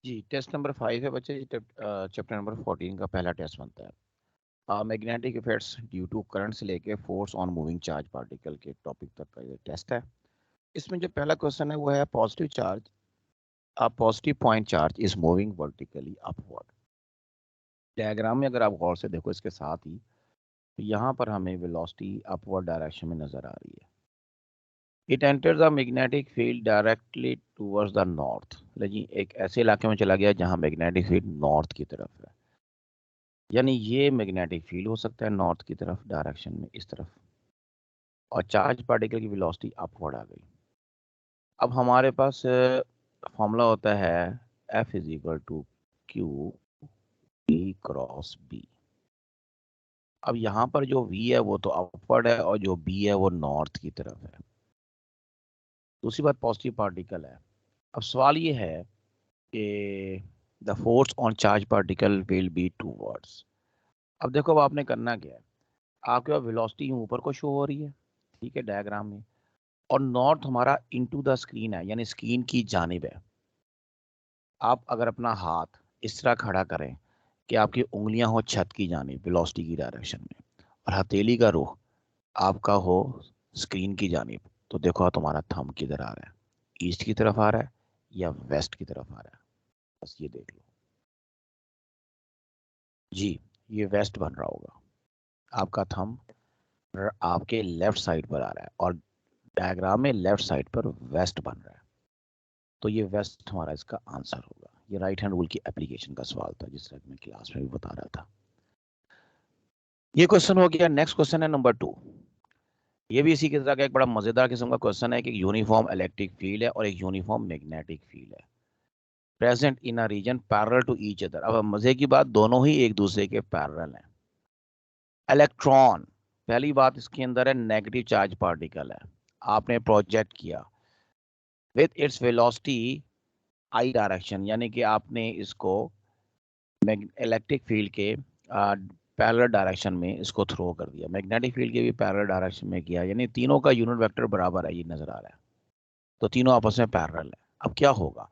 जी, test number 5 है बच्चे। Chapter number 14 का पहला टेस्ट बनता है। Magnetic effects due to current से लेके force on moving charge particle के टॉपिक तक का ये टेस्ट है। इसमें जो पहला क्वेश्चन है वो है positive charge, a positive point charge is moving vertically upward. Diagram में अगर आप गौर से देखो इसके साथ ही, तो यहाँ पर हमें वेलोसिटी अपवर्ड डायरेक्शन में नजर आ रही है। It enter the magnetic field directly towards the north. जी एक ऐसे इलाके में चला गया जहाँ मैग्नेटिक फील्ड नॉर्थ की तरफ है, यानी ये मैग्नेटिक फील्ड हो सकता है नॉर्थ की तरफ डायरेक्शन में इस तरफ, और चार्ज पार्टिकल की वेलोसिटी अपवर्ड आ गई। अब हमारे पास फॉर्मूला होता है F is equal to Q B cross B. अब यहाँ पर जो V है वो तो अपवर्ड है और जो B है वो नॉर्थ की तरफ है। दूसरी बात पॉजिटिव पार्टिकल है। अब सवाल ये है कि the force on charge particle will be towards. अब देखो अब आपने करना क्या है, आपके पास वेलोसिटी ऊपर को शो हो रही है, ठीक है, डायग्राम में, और नॉर्थ हमारा इनटू द स्क्रीन है, यानी स्क्रीन की जानिब है। आप अगर अपना हाथ इस तरह खड़ा करें कि आपकी उंगलियां हो छत की जानिब वेलोसिटी की डायरेक्शन में, और हथेली का रुख आपका हो स्क्रीन की जानिब, तो देखो तुम्हारा थंब किधर आ रहा है, ईस्ट की तरफ आ रहा है या वेस्ट की तरफ आ रहा है। बस ये देख लो जी, ये वेस्ट बन रहा होगा। आपका थंब आपके लेफ्ट साइड पर आ रहा है और डायग्राम में लेफ्ट साइड पर वेस्ट बन रहा है, तो ये वेस्ट हमारा इसका आंसर होगा। ये राइट हैंड रूल की एप्लीकेशन का सवाल था, जिस तरह मैं क्लास में भी बता रहा था। ये क्वेश्चन हो गया। नेक्स्ट क्वेश्चन है नंबर 2। ये भी इसी की तरह का एक बड़ा मजेदार किस्म का क्वेश्चन है कि यूनिफॉर्म इलेक्ट्रिक फील्ड है और एक यूनिफॉर्म मैग्नेटिक फील्ड है present in a region parallel to each other. अब मजे की बात, दोनों ही एक दूसरे के पैरेलल हैं। इलेक्ट्रॉन, पहली बात इसके अंदर है नेगेटिव चार्ज पार्टिकल है, आपने प्रोजेक्ट किया with its velocity I direction, यानी कि आपने इसको इलेक्ट्रिक फील्ड के पैरेलल डायरेक्शन में इसको थ्रो कर दिया, मैग्नेटिक फील्ड के भी पैरेलल डायरेक्शन में किया, यानी तीनों का यूनिट वेक्टर बराबर है, ये नजर आ रहा है, तो तीनों आपस में पैरेलल है। अब क्या होगा,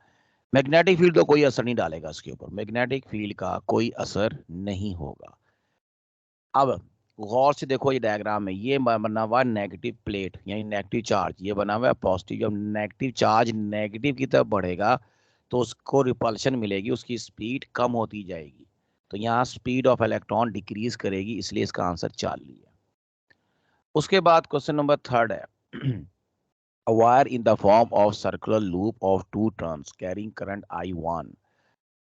मैग्नेटिक फील्ड तो कोई असर नहीं डालेगा इसके ऊपर, मैग्नेटिक फील्ड का कोई असर नहीं होगा। अब गौर से देखो ये डायग्राम में, ये बना हुआ नेगेटिव प्लेट यानी नेगेटिव चार्ज, ये बना हुआ है पॉजिटिव। जब नेगेटिव चार्ज नेगेटिव की तरफ बढ़ेगा तो उसको रिपल्शन मिलेगी, उसकी स्पीड कम होती जाएगी, तो यहाँ स्पीड ऑफ इलेक्ट्रॉन डिक्रीज करेगी, इसलिए इसका आंसर चार्ली है। उसके बाद क्वेश्चन नंबर 3 है a wire in the form of circular loop of two turns carrying current I1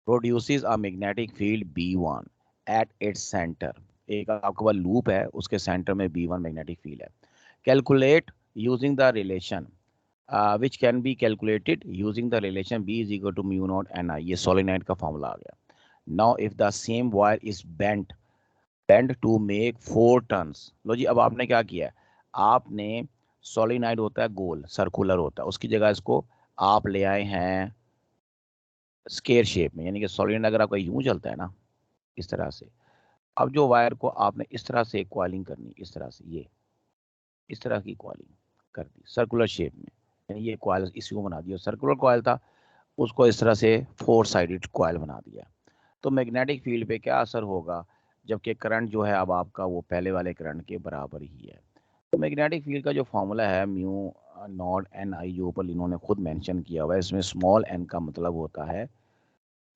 produces a magnetic field B1 at its center। एक आपके पास लूप है, उसके सेंटर में B1 मैग्नेटिक फील्ड है। Calculate using the relation which can be calculated using the relation B is equal to mu naught Ni। ये solenoid का formula आ गया। Now if the same wire is bent to make 4 turns। लो जी, अब आपने क्या किया है, आपने सोलेनोइड होता है गोल सर्कुलर होता है, उसकी जगह इसको आप ले आए हैं स्केयर शेप में, यानी कि सोलेनोइड अगर आपका यूं चलता है ना इस तरह से, अब जो वायर को आपने इस तरह से कॉइलिंग करनी, इस तरह से, ये इस तरह की कॉइलिंग कर दी सर्कुलर शेप में, यानी ये कॉइल इसी को बना दिया, सर्कुलर कॉइल था उसको इस तरह से 4 साइडेड कॉइल बना दिया। तो मैग्नेटिक फील्ड पे क्या असर होगा, जबकि करंट जो है अब आपका वो पहले वाले करंट के बराबर ही है। तो मैग्नेटिक फील्ड का जो फॉर्मूला है म्यू नॉट एन आई, जो ऊपर इन्होंने खुद मेंशन किया हुआ है, इसमें स्मॉल एन का मतलब होता है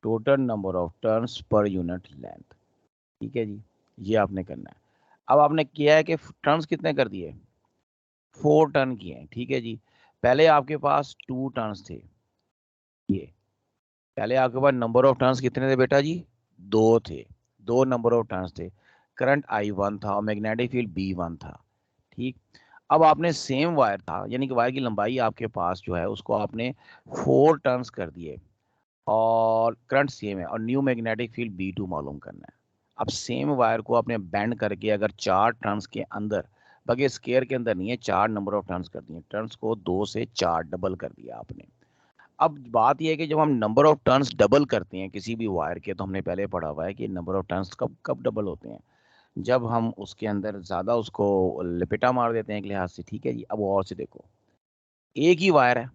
total number of turns per unit length. ठीक है जी, ये आपने करना है। अब आपने किया है कि टर्न्स कितने कर दिए, 4 टर्न किए हैं, ठीक है जी। पहले आपके पास 2 टर्न्स थे, ये पहले आपके पास नंबर ऑफ टर्न्स कितने थे बेटा जी, 2 थे, 2 नंबर ऑफ टर्न्स थे, करंट I1 था और मैग्नेटिक फील्ड B1 था, ठीक। अब आपने सेम वायर था, यानी कि वायर की लंबाई आपके पास जो है उसको आपने 4 टर्न्स कर दिए और करंट सेम है और न्यू मैग्नेटिक फील्ड B2 मालूम करना है। अब सेम वायर को आपने बेंड करके अगर 4 टर्न्स के अंदर, बगे स्केयर के अंदर नहीं है, 4 नंबर ऑफ टर्न्स कर दिए, टर्न्स को 2 से 4 डबल कर दिया आपने। अब बात यह है कि जब हम नंबर ऑफ टर्न्स डबल करते हैं किसी भी वायर के, तो हमने पहले पढ़ा हुआ है कि नंबर ऑफ टर्न्स कब कब डबल होते हैं, जब हम उसके अंदर ज्यादा उसको लपेटा मार देते हैं एक लिहाज से, ठीक है जी। अब और से देखो, एक ही वायर है,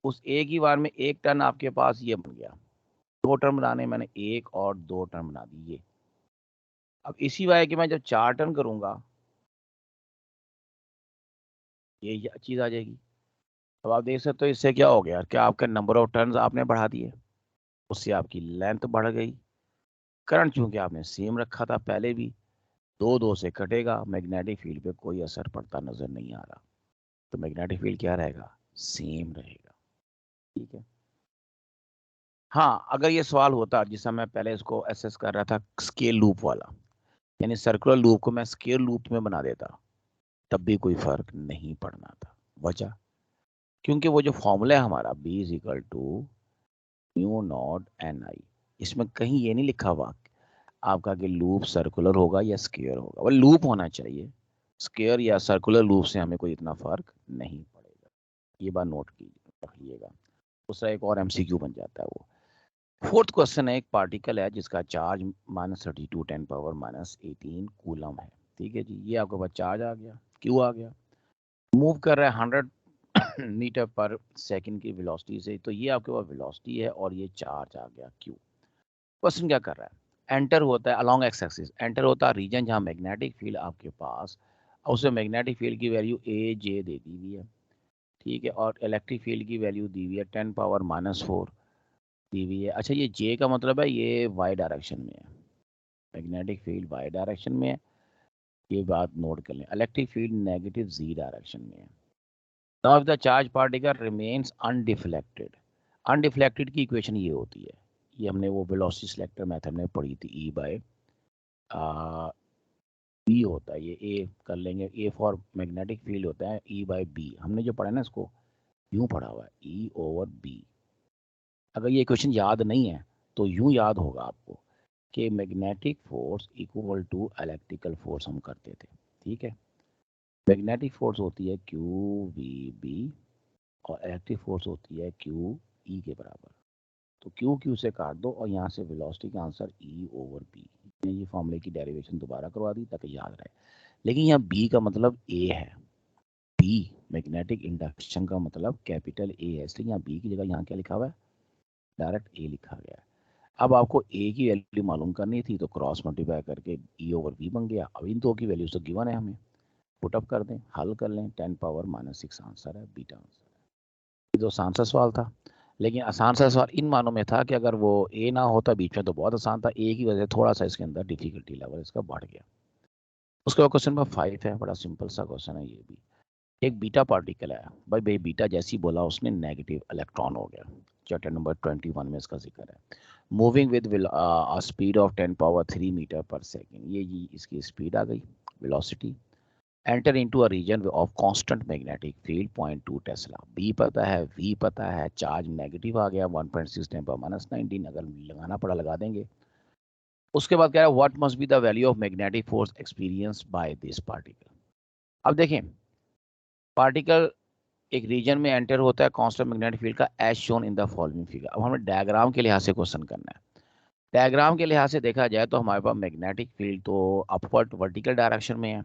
उस एक ही वायर में एक टर्न आपके पास ये बन गया, दो टर्म बनाने, मैंने एक और दो टर्म बना दी ये। अब इसी वाई कि मैं जब 4 टर्म करूंगा ये चीज आ जाएगी। अब आप देख सकते हो इससे क्या हो गया कि आपके नंबर ऑफ टर्न्स आपने बढ़ा दिए, उससे आपकी लेंथ बढ़ गई। करंट चूंकि आपने सेम रखा था पहले भी, दो दो से कटेगा, मैग्नेटिक फील्ड पे कोई असर पड़ता नजर नहीं आ रहा, तो मैग्नेटिक फील्ड क्या रहेगा, सेम रहेगा। ठीक है। हाँ, अगर ये सवाल होता जिस समय पहले इसको एसेस कर रहा था स्केल लूप वाला, यानी सर्कुलर लूप को मैं स्केल लूप में बना देता, तब भी कोई फर्क नहीं पड़ना था। वजह, क्योंकि वो जो फॉर्मूला है हमारा B is equal to mu naught N I, इसमें कहीं ये नहीं लिखा हुआ आपका कि लूप सर्कुलर होगा या स्क्वायर होगा, वो लूप होना चाहिए। स्क्वायर या सर्कुलर लूप से हमें कोई इतना फर्क नहीं पड़ेगा। ये बात नोट कीजिए, रखिएगा। दूसरा एक और MCQ बन जाता है वो। फोर्थ क्वेश्चन है, एक पार्टिकल है जिसका चार्ज -32 10⁻18 कूलम है। ठीक है जी, ये आपके पास चार्ज आ गया, क्यों आ गया, मूव कर रहा है 100 मीटर पर सेकंड की वेलोसिटी से, तो ये आपके पास वेलोसिटी है और ये चार्ज आ गया क्यू। क्वेश्चन क्या कर रहा है, एंटर होता है अलोंग एक्स एक्सिस, एंटर होता है रीजन जहां मैग्नेटिक फील्ड आपके पास, और उसमें मैग्नेटिक फील्ड की वैल्यू ए जे दे दी हुई है। ठीक है, और इलेक्ट्रिक फील्ड की वैल्यू दी हुई है 10⁻⁻4 दी हुई है। अच्छा, ये जे का मतलब है ये वाई डायरेक्शन में है, मैग्नेटिक फील्ड वाई डायरेक्शन में है, ये बात नोट कर लें। इलेक्ट्रिक फील्ड नेगेटिव जी डायरेक्शन में है। Now if the charge particle remains undeflected, undeflected की इक्वेशन ये होती है, ये हमने वो वेलोसिटी सिलेक्टर मेथड में पढ़ी थी, ई बाय बी होता है, ये ए कर लेंगे, ए फॉर मैग्नेटिक फील्ड होता है ई बाय बी, हमने जो पढ़ा है ना इसको यूं पढ़ा हुआ है ई ओवर बी। अगर ये क्वेश्चन याद नहीं है तो यूं याद होगा आपको कि magnetic force equal to electrical force हम करते थे। ठीक है, मैग्नेटिक फोर्स होती है क्यू वी बी और इलेक्ट्रिक फोर्स होती है क्यू ई के बराबर। तो क्यू क्यू से काट दो और यहाँ से वेलोसिटी का आंसर ई ओवर बी। मैंने ये फॉर्मूले की डेरिवेशन दोबारा करवा दी ताकि याद रहे, लेकिन यहाँ बी का मतलब ए है, बी मैग्नेटिक इंडक्शन का मतलब कैपिटल ए है, इसलिए यहाँ बी की जगह यहाँ क्या लिखा हुआ है, डायरेक्ट ए लिखा गया है। अब आपको ए की वैल्यू मालूम करनी थी तो क्रॉस मल्टीप्लाई करके ई ओवर बी बन गया। अब इन दो की वैल्यूज तो गिवन है, हमें पुटअप कर दें, हल कर लें, 10⁻⁻6 आंसर है, बीटा आंसर है। ये तो आसान सा सवाल था, लेकिन आसान सा सवाल इन मानों में था कि अगर वो ए ना होता बीच में तो बहुत आसान था, ए की वजह से थोड़ा सा इसके अंदर डिफिकल्टी लेवल इसका बढ़ गया। उसके बाद क्वेश्चन नंबर 5 है, बड़ा सिंपल सा क्वेश्चन है ये भी। एक बीटा पार्टिकल है, भाई भाई बीटा जैसी बोला उसने नेगेटिव इलेक्ट्रॉन हो गया। चैप्टर नंबर 21 में इसका जिक्र है। Moving with speed of 10⁻³ metre per second, ये इसकी स्पीड आ गई, velocity. Enter into a region of constant magnetic field 0.2 tesla, B पता है, वी पता है, चार्ज नेगेटिव आ गया 1.6 10⁻⁻19, अगर लगाना पड़ा लगा देंगे। उसके बाद क्या है, what must be the value of magnetic force experience by this particle. अब देखें, पार्टिकल एक रीजन में एंटर होता है कांस्टेंट मैग्नेटिक फील्ड का as shown in the following figure. अब हमें डायग्राम के लिहाज से क्वेश्चन करना है। डायग्राम के लिहाज से देखा जाए तो हमारे पास मैग्नेटिक फील्ड तो अपवर्ड वर्टिकल डायरेक्शन में है,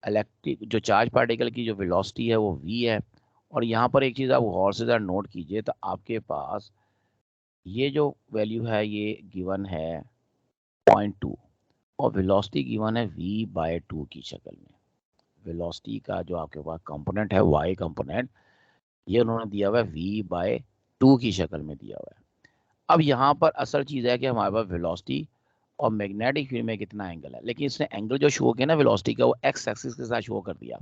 इलेक्ट्रिक जो चार्ज पार्टिकल की जो वेलोसिटी है वो v है। और यहाँ पर एक चीज़ आप गौर से ज़रा नोट कीजिए, तो आपके पास ये जो वैल्यू है ये गिवन है 0.2 और वेलोसिटी गिवन है v/2 की शक्ल में। वेलोसिटी का जो आपके पास कंपोनेंट है y कंपोनेंट, ये उन्होंने दिया हुआ है v/2 की शक्ल में दिया हुआ है। अब यहाँ पर असल चीज़ है कि हमारे पास वेलोसिटी और मैग्नेटिक फील्ड में कितना एंगल है, लेकिन इसने एंगल जो शो किया ना वेलोसिटी का वो एक्स एक्सिस के साथ शो कर दिया।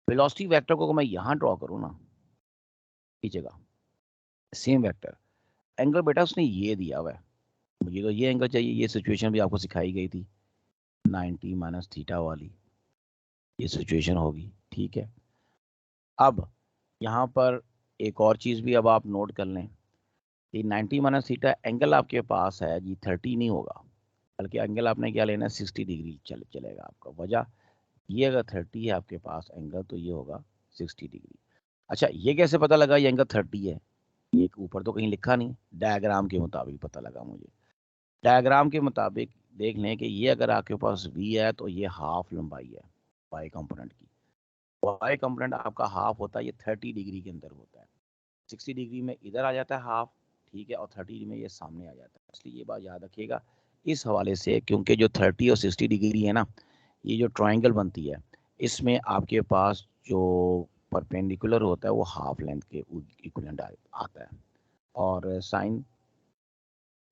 वेलोसिटी वेक्टर को मैं यहाँ ड्रॉ करूँ ना की जगह, सेम वेक्टर, एंगल बेटा उसने ये दिया हुआ है, मुझे तो ये एंगल चाहिए। ये सिचुएशन भी आपको सिखाई गई थी 90 - θ वाली, ये सिचुएशन होगी। ठीक है, अब यहाँ पर एक और चीज़ भी अब आप नोट कर लें कि 90 - θ एंगल आपके पास है जी 30 नहीं होगा, बल्कि एंगल आपने क्या लेना है 60 डिग्री चलेगा आपका। वजह, ये अगर 30 है आपके पास एंगल तो ये होगा 60 डिग्री। अच्छा, ये कैसे पता लगा ये एंगल 30 है, ये ऊपर तो कहीं लिखा नहीं, डायग्राम के मुताबिक पता लगा मुझे। डायग्राम के मुताबिक देख लें कि ये अगर आपके पास v है तो ये हाफ लंबाई है y कंपोनेंट की। y कंपोनेंट आपका हाफ होता है, ये 30 डिग्री के अंदर होता है, 60 डिग्री में इधर आ जाता है हाफ। ठीक है, और 30 में ये सामने आ जाता है, इसलिए ये बात याद रखिएगा इस हवाले से, क्योंकि जो 30 और 60 डिग्री है ना, ये जो ट्रायंगल बनती है, इसमें आपके पास जो परपेंडिकुलर होता है वो हाफ लेंथ के इक्विवेलेंट आता है, और साइन,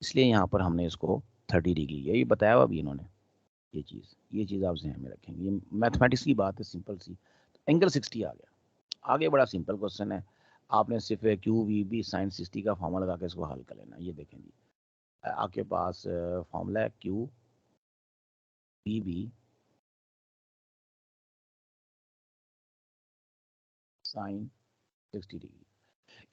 इसलिए यहाँ पर हमने इसको 30 डिग्री यही बताया हुआ अभी इन्होंने, ये चीज़ आप ध्यान में रखेंगे, ये मैथमेटिक्स की बात है सिंपल सी। एंगल 60 आ गया, आगे बड़ा सिंपल क्वेश्चन है, आपने सिर्फ क्यू वी बी साइन 60 का फॉर्मूला लगा के इसको हल कर लेना। ये देखें जी, आपके पास फॉर्मूला है Q V B sine 60 degree,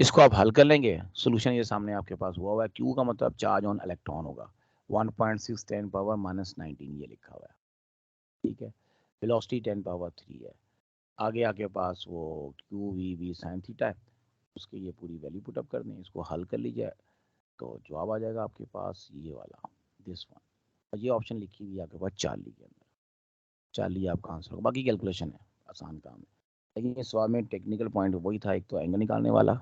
इसको आप हल कर लेंगे, सोल्यूशन ये सामने आपके पास हुआ है। क्यू का मतलब चार्ज ऑन इलेक्ट्रॉन होगा 1.6 10 पावर -19 ये लिखा हुआ है, ठीक है। वेलोसिटी 10 पावर 3 है। आगे आपके पास वो Q V B sine theta है, उसके ये पूरी वैल्यू पुटअप कर दें, इसको हल कर लीजिए तो जवाब आ जाएगा आपके पास ये वाला, दिस वन। और ये ऑप्शन लिखी हुई है आपके पास 40 के अंदर, 40 आपका आंसर होगा। बाकी कैलकुलेशन है, आसान काम है, लेकिन इस सवाल में टेक्निकल पॉइंट वही था, एक तो एंगल निकालने वाला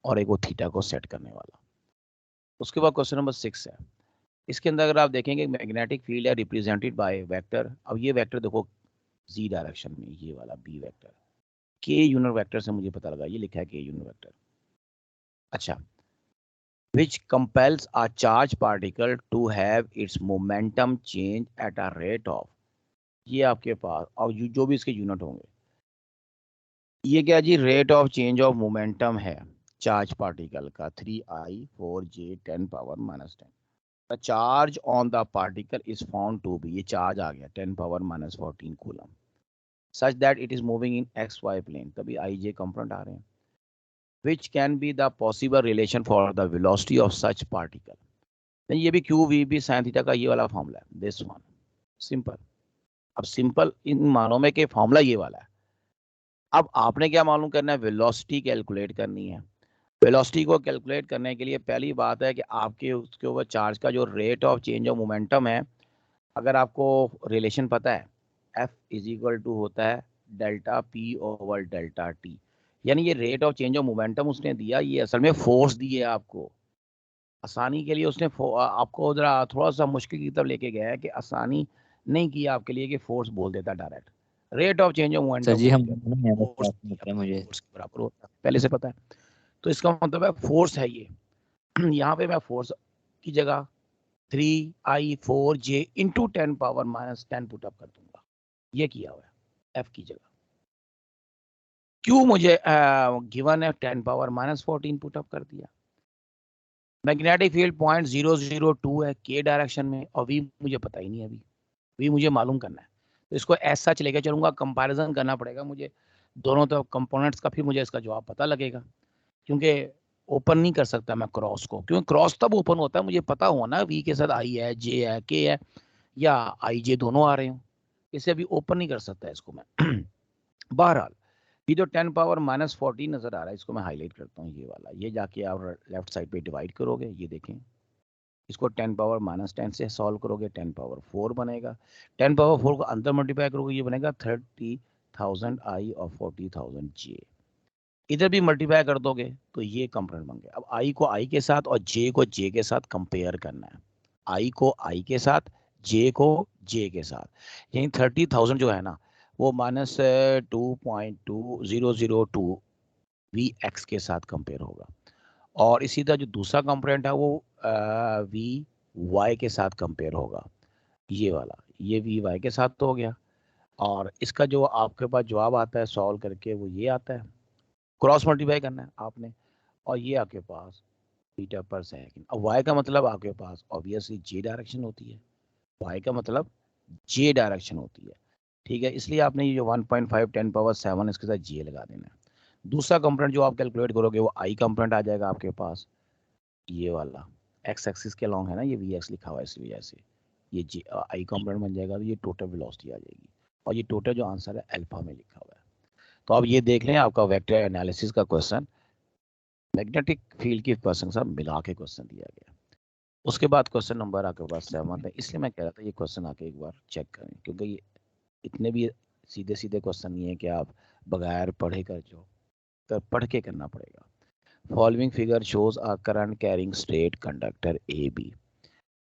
और एक वो थीटा को सेट करने वाला। उसके बाद क्वेश्चन नंबर 6 है, इसके अंदर अगर आप देखेंगे मैग्नेटिक फील्ड है रिप्रेजेंटेड बाय वेक्टर। अब ये वेक्टर देखो जी डायरेक्शन में, ये वाला बी वेक्टर, के यूनिट वेक्टर से मुझे पता लगा, ये लिखा है के यूनिट वेक्टर। अच्छा, which compels a charged particle to have its momentum change at a rate of, ये आपके पास, और जो भी इसके यूनिट होंगे, ये क्या जी, rate of change of momentum है चार्ज पार्टिकल का 3I4J 10 power -10। The charge on the particle is found to be, ये चार्ज आ गया 10 power -14 coulomb, such that it is moving in XY plane, तभी IJ कंपोनेंट आ रहे हैं। which can be the possible relation for the velocity of such particle, नहीं ये भी Q V B sine theta का ये वाला फॉर्मूला है, दिस वन, सिंपल। अब सिंपल इन मानों में कि फॉर्मूला ये वाला है, अब आपने क्या मालूम करना है, वेलोसिटी कैलकुलेट करनी है। वेलोसिटी को कैलकुलेट करने के लिए पहली बात है कि आपके उसके ऊपर चार्ज का जो rate of change of momentum है, अगर आपको रिलेशन पता है, F इज इक्वल टू होता है delta P over delta T, यानी ये rate of change of momentum उसने दिया, ये असल में फोर्स दी है आपको। आसानी के लिए उसने आपको जरा थोड़ा सा मुश्किल की तरफ लेके गया है, कि आसानी नहीं किया आपके लिए कि फोर्स बोल देता direct, rate of change of sir momentum जी हम बोलते हैं, नहीं है, बस फोर्स आपने बताया मुझे। फोर्स के बराबर होता है, पहले से पता है। तो इसका मतलब है फोर्स है ये। यहाँ पे मैं फोर्स की जगह 3I4J इंटू 10 पावर -10 पुटअप कर दूंगा, ये किया हुआ है F की जगह। क्यों मुझे गिवन है 10 पावर -14 पुटअप कर दिया। मैग्नेटिक फील्ड 0.002 है के डायरेक्शन में, और वी मुझे पता ही नहीं है, अभी वी मुझे मालूम करना है, तो इसको ऐसा लेके चलूंगा, कंपैरिजन करना पड़ेगा मुझे दोनों तरफ कंपोनेंट्स का, फिर मुझे इसका जवाब पता लगेगा, क्योंकि ओपन नहीं कर सकता मैं क्रॉस को, क्योंकि क्रॉस तब ओपन होता है मुझे पता हो ना वी के साथ आई है, जे है, के है, या आई जे दोनों आ रहे हो, इसे अभी ओपन नहीं कर सकता इसको मैं। बहरहाल ये जो 10 पावर -14 नजर आ रहा है, इसको मैं हाईलाइट करता हूँ, ये वाला, ये जाके आप लेफ्ट साइड पे डिवाइड करोगे, ये देखें, इसको 10 पावर -10 से सॉल्व करोगे, 10 पावर 4 बनेगा, 10 पावर 4 को अंदर मल्टीप्लाई करोगे, ये बनेगा 30,000 I और 40,000 J। इधर भी मल्टीप्लाई कर दोगे तो ये कंपोनेंट बन गया। अब I को I के साथ और J को J के साथ कंपेयर करना है, I को I के साथ, J को J के साथ, यानी 30,000 जो है ना, वो -2.2002 Vx के साथ कंपेयर होगा, और इसी तरह जो दूसरा कंपोनेंट है वो वी वाई के साथ कंपेयर होगा, ये वाला, ये वी वाई के साथ तो हो गया, और इसका जो आपके पास जवाब आता है सॉल्व करके वो ये आता है, क्रॉस मल्टीप्लाई करना है आपने, और ये आपके पास मीटर पर सेकंड। अब वाई का मतलब आपके पास ऑब्वियसली जे डायरेक्शन होती है, वाई का मतलब जे डायरेक्शन होती है, ठीक है, इसलिए आपने ये जो 1.5 10 पावर 7 इसके साथ जे लगा देना है। दूसरा कंपोनेंट जो आप कैलकुलेट करोगे वो आई कंपोनेंट आ जाएगा आपके पास, ये वाला एक्स एक्सिस के लॉन्ग है ना, ये वी एक्स लिखा हुआ है इस वजह से, ये जी आई कंपोनेंट बन जाएगा, तो ये टोटल वेलोसिटी आ जाएगी, और ये टोटल जो आंसर है अल्फा में लिखा हुआ है। तो अब ये देख लें आपका वेक्टर एनालिसिस का क्वेश्चन, मैग्नेटिक फील्ड की क्वेश्चन सब मिला के क्वेश्चन दिया गया। उसके बाद क्वेश्चन नंबर आपके पास 7 है, इसलिए मैं कह रहा था ये क्वेश्चन आके एक बार चेक करें, क्योंकि ये इतने भी सीधे सीधे क्वेश्चन नहीं है कि आप बगैर पढ़े कर जो, कर पढ़ के करना पड़ेगा। Following figure shows a current carrying straight conductor AB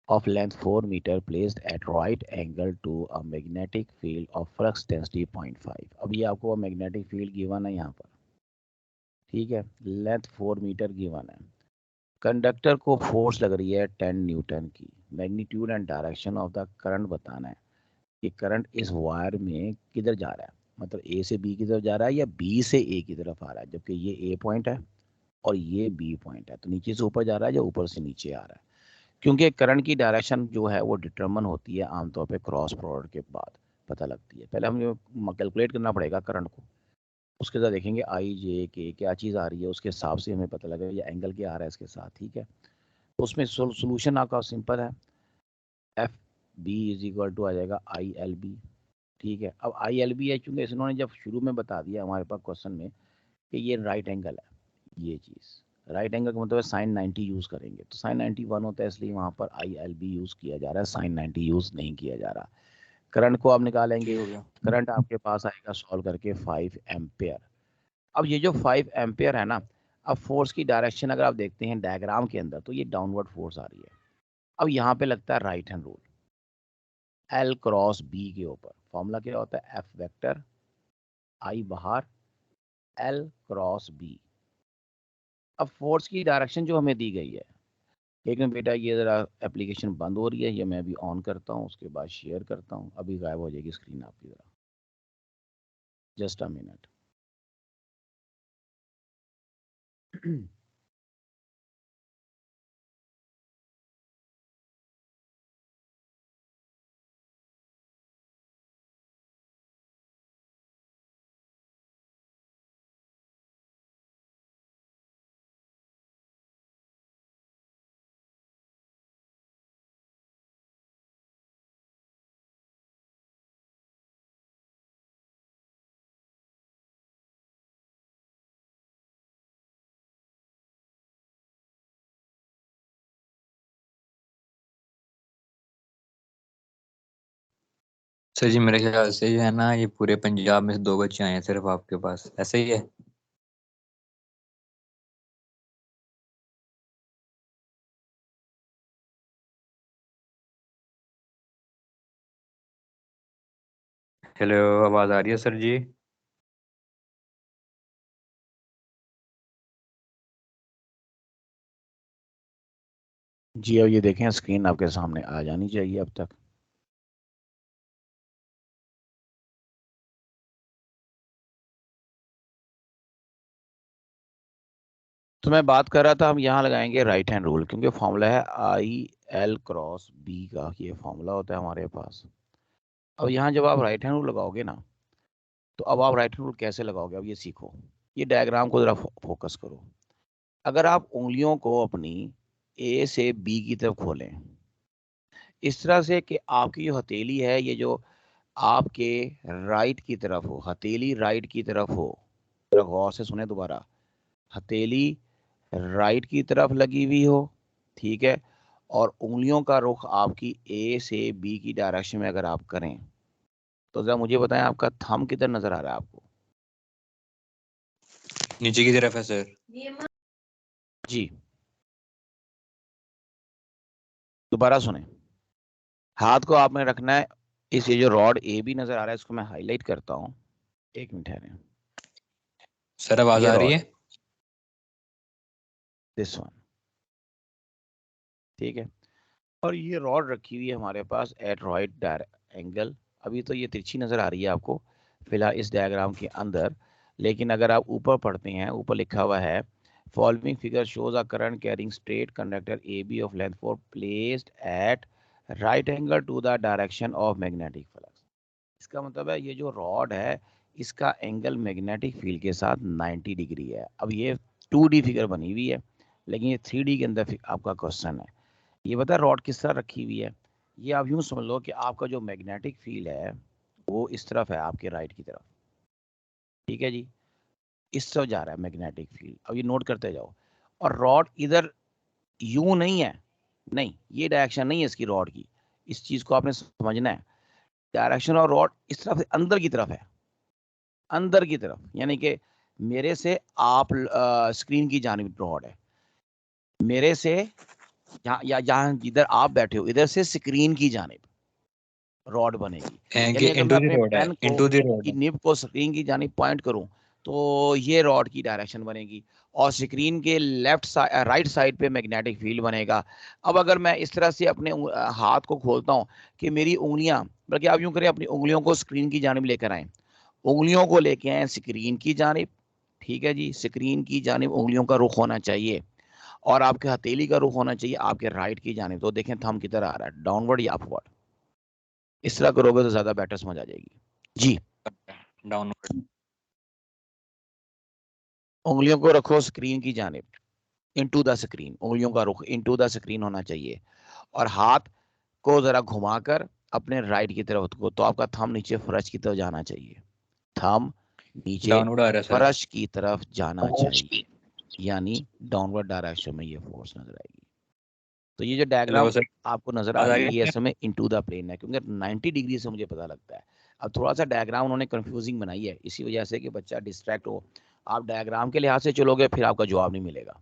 of length 4 meter placed at right angle to a magnetic field of flux density 0.5. अब ये आपको मैग्नेटिक फील्ड गिवन है यहाँ पर, ठीक है, लेंथ 4 मीटर गिवन है, कंडक्टर को फोर्स लग रही है 10 न्यूटन की, magnitude and direction of the current बताना है कि करंट इस वायर में किधर जा रहा है, मतलब ए से बी की तरफ जा रहा है या बी से ए की तरफ आ रहा है, जबकि ये ए पॉइंट है और ये बी पॉइंट है, तो नीचे से ऊपर जा रहा है या ऊपर से नीचे आ रहा है, क्योंकि करंट की डायरेक्शन जो है वो डिटरमिन होती है आमतौर पे क्रॉस प्रोडक्ट के बाद पता लगती है। पहले हमें कैलकुलेट करना पड़ेगा करंट को, उसके साथ देखेंगे आई जे के क्या चीज़ आ रही है, उसके हिसाब से हमें पता लगेगा ये एंगल क्या आ रहा है इसके साथ, ठीक है। तो उसमें सोल्यूशन आपका सिंपल है, F B is equal to आ जाएगा आई एल बी, ठीक है। अब आई एल बी है चूंकि इन्होंने जब शुरू में बता दिया हमारे पास क्वेश्चन में कि ये राइट एंगल है, ये चीज़ राइट एंगल का मतलब है साइन 90 यूज़ करेंगे, तो साइन 91 होता है, इसलिए वहाँ पर आई एल बी यूज़ किया जा रहा है, साइन 90 यूज़ नहीं किया जा रहा। करंट को आप निकालेंगे, करंट आपके पास आएगा सॉल्व करके 5 एम्पेयर। अब ये जो 5 एम्पेयर है ना, अब फोर्स की डायरेक्शन अगर आप देखते हैं डायग्राम के अंदर तो ये डाउनवर्ड फोर्स आ रही है। अब यहाँ पे लगता है right hand rule, L cross B के ऊपर फॉर्मूला क्या होता है, एफ वेक्टर आई बाहर एल क्रॉस बी। अब फोर्स की डायरेक्शन जो हमें दी गई है, एक मिनट बेटा ये ज़रा एप्लीकेशन बंद हो रही है, ये मैं अभी ऑन करता हूँ उसके बाद शेयर करता हूँ, अभी गायब हो जाएगी स्क्रीन आपकी, ज़रा जस्ट अ मिनट। सर जी मेरे ख्याल से जो है ना, ये पूरे पंजाब में से 2 बच्चे आए हैं सिर्फ आपके पास, ऐसा ही है? हेलो, आवाज आ रही है सर जी? जी अब ये देखें स्क्रीन आपके सामने आ जानी चाहिए अब तक। तो मैं बात कर रहा था, हम यहाँ लगाएंगे राइट हैंड रूल, क्योंकि फॉर्मूला है आई एल क्रॉस बी का, ये फॉर्मूला होता है हमारे पास। अब यहाँ जब आप राइट हैंड रूल लगाओगे ना, तो अब आप राइट हैंड रूल कैसे लगाओगे, अब ये सीखो, ये डायग्राम को जरा फोकस करो। अगर आप उंगलियों को अपनी ए से बी की तरफ खोलें इस तरह से कि आपकी जो हथेली है ये जो आपके राइट की तरफ हो, हथेली राइट की तरफ हो, जरा गौर से सुने दोबारा, हथेली राइट की तरफ लगी हुई हो, ठीक है, और उंगलियों का रुख आपकी ए से बी की डायरेक्शन में अगर आप करें तो जरा मुझे बताएं आपका थंब किधर नजर आ रहा है आपको? नीचे की तरफ है सर। जी दोबारा सुने, हाथ को आपने रखना है इस, ये जो रॉड ए बी नजर आ रहा है इसको मैं हाईलाइट करता हूँ, एक मिनट ठहरें, सर आवाज ये आ रही रॉड है? है दिस वन, ठीक है, और ये रॉड रखी हुई है हमारे पास एट राइट एंगल। अभी तो ये तिरछी नज़र आ रही है आपको फिलहाल इस डायग्राम के अंदर, लेकिन अगर आप ऊपर पढ़ते हैं ऊपर लिखा हुआ है following figure shows a current carrying straight conductor A B of length 4 placed at right angle to the direction of magnetic flux. इसका मतलब है ये जो रॉड है इसका एंगल मैग्नेटिक फील्ड के साथ 90 डिग्री है। अब ये 2D फिगर बनी हुई है लेकिन ये 3D के अंदर आपका क्वेश्चन है। ये बता रॉड किस तरह रखी हुई है, ये आप यूं समझ लो कि आपका जो मैग्नेटिक फील्ड है वो इस तरफ है आपके राइट की तरफ, ठीक है जी, इस तरफ जा रहा है मैग्नेटिक फील्ड। अब ये नोट करते जाओ, और रॉड इधर यूं नहीं है, नहीं ये डायरेक्शन नहीं है इसकी रॉड की, इस चीज को आपने समझना है, डायरेक्शन और रॉड इस तरफ से अंदर की तरफ है, अंदर की तरफ, यानी कि मेरे से आप स्क्रीन की जानिब रॉड है, मेरे से जहाँ जिधर आप बैठे हो इधर से स्क्रीन की जानिब रॉड बनेगी। यानी अगर मैं इनटू द अपने रोड है, पेन को इनटू द रोड की है। निब को स्क्रीन की जानिब पॉइंट करूं तो ये रॉड की डायरेक्शन बनेगी, और स्क्रीन के राइट साइड पे मैग्नेटिक फील्ड बनेगा। अब अगर मैं इस तरह से अपने हाथ को खोलता हूं कि मेरी उंगलियां, बल्कि आप यूं करें अपनी उंगलियों को स्क्रीन की जानिब लेकर आए, उंगलियों को लेके आए स्क्रीन की जानिब, ठीक है जी, स्क्रीन की जानिब उंगलियों का रुख होना चाहिए, और आपके हथेली का रुख होना चाहिए आपके राइट की जानिब। तो देखें थंब किधर आ रहा है, डाउनवर्ड या अपवर्ड। इस तरह करोगे तो ज्यादा बेटर समझ आ जाएगी जी। डाउनवर्ड। उंगलियों को रखो स्क्रीन की जानिब, इनटू द स्क्रीन, उंगलियों का रुख इनटू द स्क्रीन होना चाहिए, और हाथ को जरा घुमाकर अपने राइट की तरफ को, तो आपका थंब नीचे फर्श की तरफ जाना चाहिए, थंब नीचे डाउनवर्ड आ रहा है सर। फर्श की तरफ जाना चाहिए, यानी डाउनवर्ड डायरेक्शन में ये फोर्स नजर आएगी। तो ये जो हेलो डायग्राम सर, आपको नजर आ आवाज आ रही है रही ये है? असल में इनटू द प्लेन है, क्योंकि 90 डिग्री से मुझे पता लगता है। अब थोड़ा सा डायग्राम उन्होंने कंफ्यूजिंग बनाई है इसी वजह से कि बच्चा डिस्ट्रैक्ट हो। आप डायग्राम के लिहाज से चलोगे फिर आपका जवाब नहीं मिलेगा।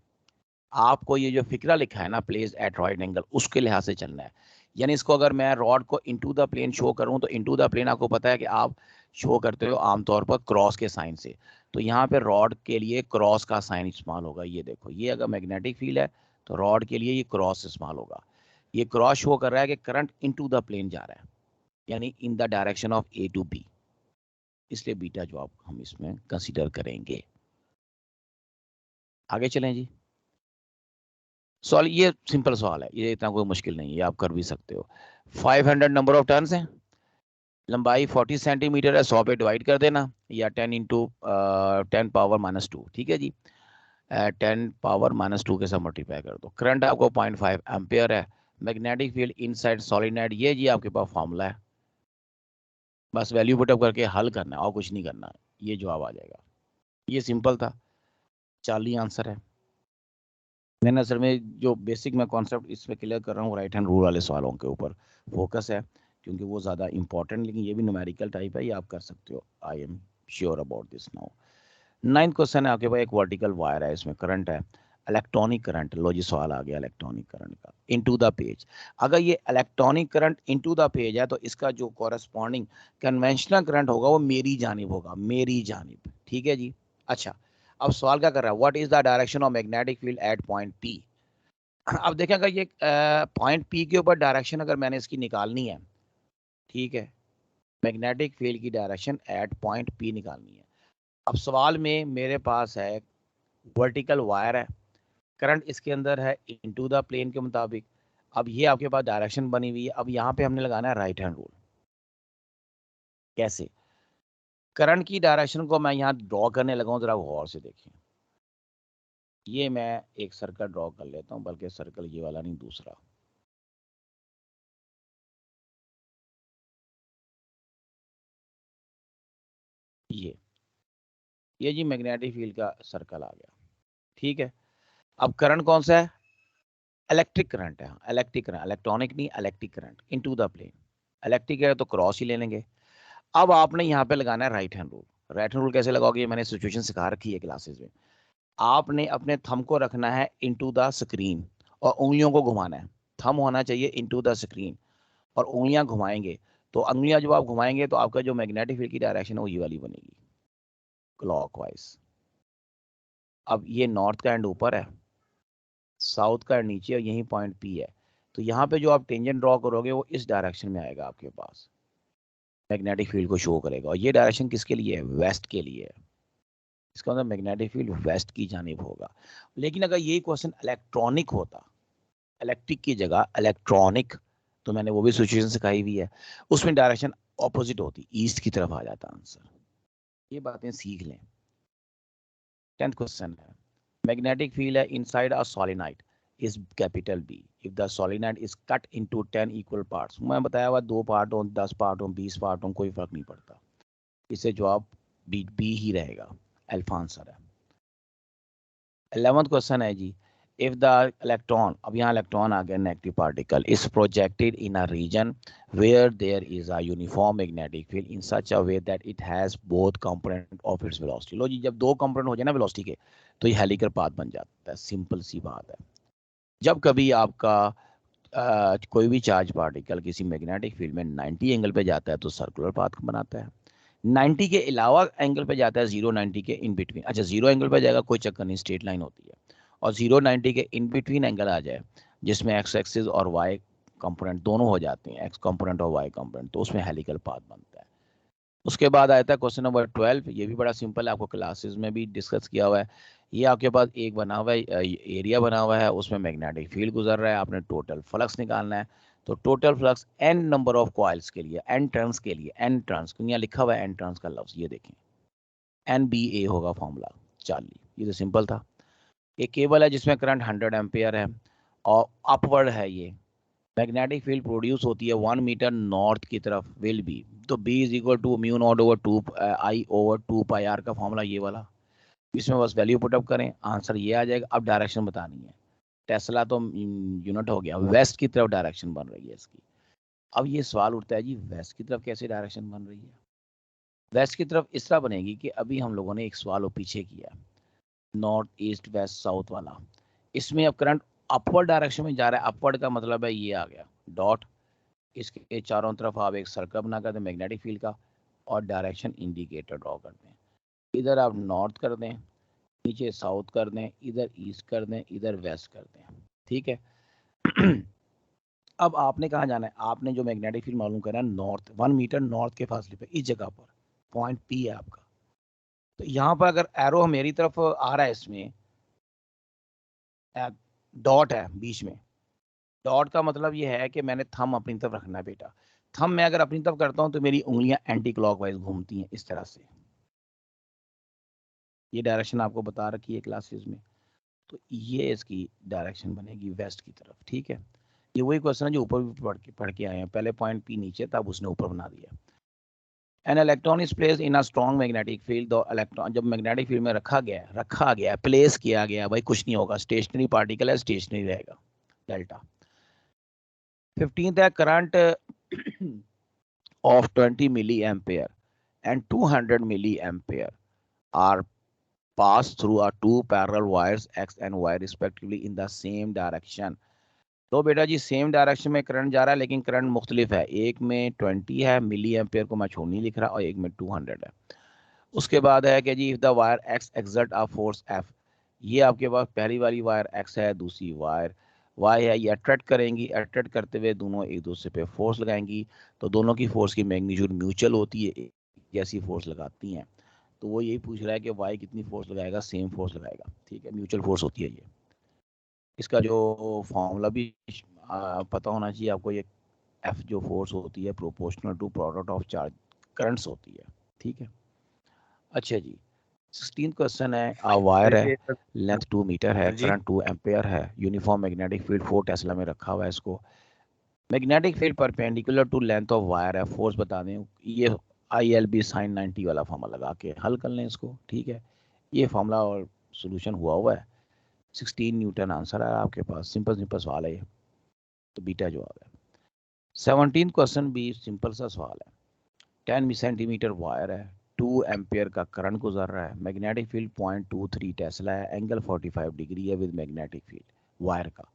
आपको ये जो फिक्रा लिखा है ना, प्लेस एट राइट एंगल, उसके लिहाज से चलना है। यानी इसको अगर मैं रॉड को इनटू द प्लेन शो करूं तो इनटू द प्लेन आपको पता है कि आप शो करते हो आमतौर पर क्रॉस के साइन से, तो यहाँ पे रॉड के लिए क्रॉस का साइन इस्तेमाल होगा। ये देखो, ये अगर मैग्नेटिक फील्ड है तो रॉड के लिए ये क्रॉस इस्तेमाल होगा। ये क्रॉस शो कर रहा है कि करंट इनटू द प्लेन जा रहा है, यानी in the direction of A to B, इसलिए बीटा जवाब हम इसमें कंसीडर करेंगे। आगे चलें जी। सवाल ये सिंपल सवाल है, ये इतना कोई मुश्किल नहीं है, आप कर भी सकते हो। 500 नंबर ऑफ टर्न्स हैं, लंबाई 40 सेंटीमीटर है, 100 पे डिवाइड कर देना, या 10 इंटू 10 पावर माइनस 2, ठीक है जी। 10 पावर माइनस 2 के साथ मल्टीप्लाई कर दो। करंट आपको 0.5 एम्पियर है। मैग्नेटिक फील्ड इनसाइड सॉलिनोइड, ये जी आपके पास फॉर्मूला है, बस वैल्यू पुटअप करके हल करना है और कुछ नहीं करना है, ये जवाब आ जाएगा। ये सिंपल था, 40 आंसर है। मैंने असल में जो बेसिक मैं कॉन्सेप्ट इसमें क्लियर कर रहा हूँ राइट हैंड रूल वाले सवालों के ऊपर फोकस है, क्योंकि वो ज़्यादा इंपॉर्टेंट, लेकिन ये भी न्यूमेरिकल टाइप है, ये आप कर सकते हो। I am sure about this now. 9th question है आपके पास, एक वर्टिकल वायर है, इसमें करंट है, इलेक्ट्रॉनिक करंट। लो जी सवाल आ गया इलेक्ट्रॉनिक करंट का, इनटू द पेज। अगर ये electronic current into the page है तो इसका जो कॉरेस्पॉन्डिंग कन्वेंशनल करंट होगा वो मेरी जानिब होगा, मेरी जानिब, ठीक है जी। अच्छा, अब सवाल क्या कर रहा है, what is the direction of magnetic field at point P. अब देखें अगर ये पॉइंट पी के ऊपर डायरेक्शन अगर मैंने इसकी निकालनी है, ठीक है, मैग्नेटिक फील्ड की डायरेक्शन एट पॉइंट पी निकालनी है। अब सवाल में मेरे पास है वर्टिकल वायर है, करंट इसके अंदर है इनटू द प्लेन के मुताबिक। अब ये आपके पास डायरेक्शन बनी हुई है, अब यहाँ पे हमने लगाना है राइट हैंड रूल। कैसे, करंट की डायरेक्शन को मैं यहाँ ड्रॉ करने लगा हूँ, जरा गौर से देखिए। ये मैं एक सर्कल ड्रॉ कर लेता हूँ, बल्कि सर्कल ये वाला नहीं, दूसरा। ये जी मैग्नेटिक फील्ड का सर्कल आ गया, ठीक है। अब करंट कौन सा है, इलेक्ट्रिक करंट है, इलेक्ट्रिक करंट, इलेक्ट्रॉनिक नहीं, electric current into the plane. Electric है तो क्रॉस ही ले लेंगे। अब आपने यहाँ पे लगाना है right hand rule. Right hand rule कैसे लगाओगे, ये मैंने सिचुएशन सिखा रखी है क्लासेस में। आपने अपने थंब को रखना है इनटू द स्क्रीन और उंगलियों को घुमाना है। थंब होना चाहिए इनटू द स्क्रीन और उंगलियां घुमाएंगे, तो उंगलियां जब आप घुमाएंगे तो आपका जो मैग्नेटिक फील्ड की डायरेक्शन है वो ये वाली बनेगी, क्लॉकवाइज। अब ये नॉर्थ का एंड ऊपर है, साउथ का एंड नीचे, और यही पॉइंट पी है। तो यहाँ पे जो आप टेंजेंट ड्रॉ करोगे वो इस डायरेक्शन में आएगा आपके पास, मैग्नेटिक फील्ड को शो करेगा। और ये डायरेक्शन किसके लिए है, वेस्ट के लिए है। इसका मतलब मैग्नेटिक फील्ड वेस्ट की जानिब होगा। लेकिन अगर ये क्वेश्चन इलेक्ट्रॉनिक होता, इलेक्ट्रिक की जगह इलेक्ट्रॉनिक, तो मैंने वो भी सिचुएशन सिखाई हुई है, उसमें डायरेक्शन ऑपोजिट होती, ईस्ट की तरफ आ जाता आंसर। ये बातें सीख लें। 10th क्वेश्चन है, मैग्नेटिक फील्ड है inside a solenoid is capital B if the solenoid is cut into 10 equal parts. मैं बताया हुआ 2 पार्ट हो, 10 पार्ट हो, 20 पार्ट हो, कोई फर्क नहीं पड़ता। इससे जवाब बी ही रहेगा, अल्फा आंसर है। 11th क्वेश्चन है जी, if the electron, अब यहाँ इलेक्ट्रॉन आ गया negative particle, is projected in a region where there is a uniform magnetic field in such a way that it has both component of its velocity। लो जी, जब दो component हो जाए ना velocity के तो ये हेलिकल पाथ बन जाता है। सिंपल सी बात है। जब कभी आपका कोई भी चार्ज पार्टिकल किसी मैग्नेटिक फील्ड में 90 एंगल पे जाता है तो सर्कुलर पाथ बनाता है। 90 के अलावा एंगल पे जाता है 0-90 के इन बिटवीन, अच्छा 0 एंगल पे जाएगा कोई चक्कर नहीं, स्ट्रेट लाइन होती है। और 0-90 के इन बिटवीन एंगल आ जाए जिसमें एक्स एक्सिस और वाई कंपोनेंट दोनों हो जाते हैं, एक्स कंपोनेंट और वाई कंपोनेंट, तो उसमें हेलिकल पाथ बनता है। उसके बाद आता है क्वेश्चन नंबर 12। ये भी बड़ा सिंपल है, आपको क्लासेस में भी डिस्कस किया हुआ है। ये आपके पास एक बना हुआ है एरिया बना हुआ है, उसमें मैग्नेटिक फील्ड गुजर रहा है, आपने टोटल फ्लक्स निकालना है। तो total flux n number of coils के लिए, n टर्न्स के लिए, n टर्न्स क्योंकि यहाँ लिखा हुआ है n टर्न्स का लफ्ज, ये देखें NBA होगा फॉर्मूला 40। ये तो सिंपल था। एक केबल है जिसमें करंट 100 एम्पियर है और अपवर्ड है, ये मैग्नेटिक फील्ड प्रोड्यूस होती है 1 मीटर नॉर्थ की तरफ विल बी, तो B is equal to mu naught over 2 I over 2 pi R का फॉर्मूला ये वाला। इसमें बस वैल्यू पुटअप करें, आंसर ये आ जाएगा। अब डायरेक्शन बतानी है। टेस्ला तो यूनिट हो गया, वेस्ट की तरफ डायरेक्शन बन रही है इसकी। अब ये सवाल उठता है जी वेस्ट की तरफ कैसे डायरेक्शन बन रही है? वेस्ट की तरफ इस तरह बनेगी कि अभी हम लोगों ने एक सवाल वो पीछे किया, नॉर्थ ईस्ट वेस्ट साउथ वाला। इसमें अब करंट अपवर्ड डायरेक्शन में जा रहा है। अपवर्ड का मतलब है ये आ गया डॉट, इसके चारों तरफ आप एक सर्कल बना कर दें मैग्नेटिक फील्ड का और डायरेक्शन इंडिकेटर ड्रॉ कर दें। इधर आप नॉर्थ कर दें, नीचे साउथ कर दें, इधर ईस्ट कर दें, इधर वेस्ट कर दें, ठीक है। अब आपने कहाँ जाना है? आपने जो मैग्नेटिक फील्ड मालूम करना है नॉर्थ, 1 मीटर नॉर्थ के फासले पे इस जगह पर पॉइंट P है आपका। तो यहाँ पर अगर एरो मेरी तरफ आ रहा है, इसमें डॉट है बीच में, डॉट का मतलब ये है कि मैंने थंब अपनी तरफ रखना है बेटा। थंब मैं अगर अपनी तरफ करता हूँ तो मेरी उंगलियां एंटी क्लॉकवाइज घूमती हैं इस तरह से। ये डायरेक्शन आपको बता रखी है क्लासेस में, तो ये इसकी डायरेक्शन बनेगी वेस्ट की तरफ, ठीक है। ये वही क्वेश्चन है जो ऊपर भी पढ़ के आए हैं, पहले पॉइंट P नीचे था, अब उसने ऊपर बना दिया। N electron is place in a strong magnetic field. दो इलेक्ट्रॉन जब मैग्नेटिक फील्ड में रखा गया प्लेस किया गया, भाई कुछ नहीं होगा, स्टेशनरी पार्टिकल है, स्टेशनरी रहेगा। डेल्टा 15th है current of 20 milliampere and 200 milliampere are passed through a two parallel wires X and Y respectively in the same direction। तो बेटा जी सेम डायरेक्शन में करंट जा रहा है लेकिन करंट मुख्तलिफ है, एक में 20 है मिली एम्पेयर को मैं छोड़ नहीं लिख रहा और एक में 200 है। उसके बाद है कि जी if the wire X exert a force F, ये आपके पास पहली वाली वायर X है, दूसरी वायर Y है, ये अट्रैक्ट करेंगी, अट्रैक्ट करते हुए दोनों एक दूसरे पे फोर्स लगाएंगी, तो दोनों की फोर्स की मैग्नीट्यूड म्यूचुअल होती है, एक जैसी फोर्स लगाती हैं। तो वो यही पूछ रहा है कि Y कितनी फोर्स लगाएगा, सेम फोर्स लगाएगा, ठीक है, म्यूचुअल फोर्स होती है ये। इसका जो फॉर्मूला भी पता होना चाहिए आपको, ये F जो फोर्स होती है proportional to product of charge currents होती है, ठीक है। अच्छा जी 16th क्वेश्चन है, वायर है, लेंथ 2 मीटर है, जी करंट 2 एम्पेयर है, यूनिफॉर्म मैग्नेटिक फील्ड 4 टेस्ला में रखा हुआ है इसको। Magnetic field perpendicular to length of wire है, फोर्स बता दें। ये ILB sin 90 वाला फॉर्मूला लगा के हल कर लें इसको, ठीक है। ये फॉर्मूला और सोल्यूशन हुआ है। 16 न्यूटन आंसर है आपके पास, सिंपल सिंपल सवाल है ये, तो बीटा जवाब है। 17th क्वेश्चन भी सिंपल सा सवाल है। 10 सेंटीमीटर वायर है, 2 एम्पियर का करंट गुजर रहा है, मैग्नेटिक फील्ड 0.23 टेस्ला है, एंगल 45 डिग्री है विद मैग्नेटिक फील्ड वायर का।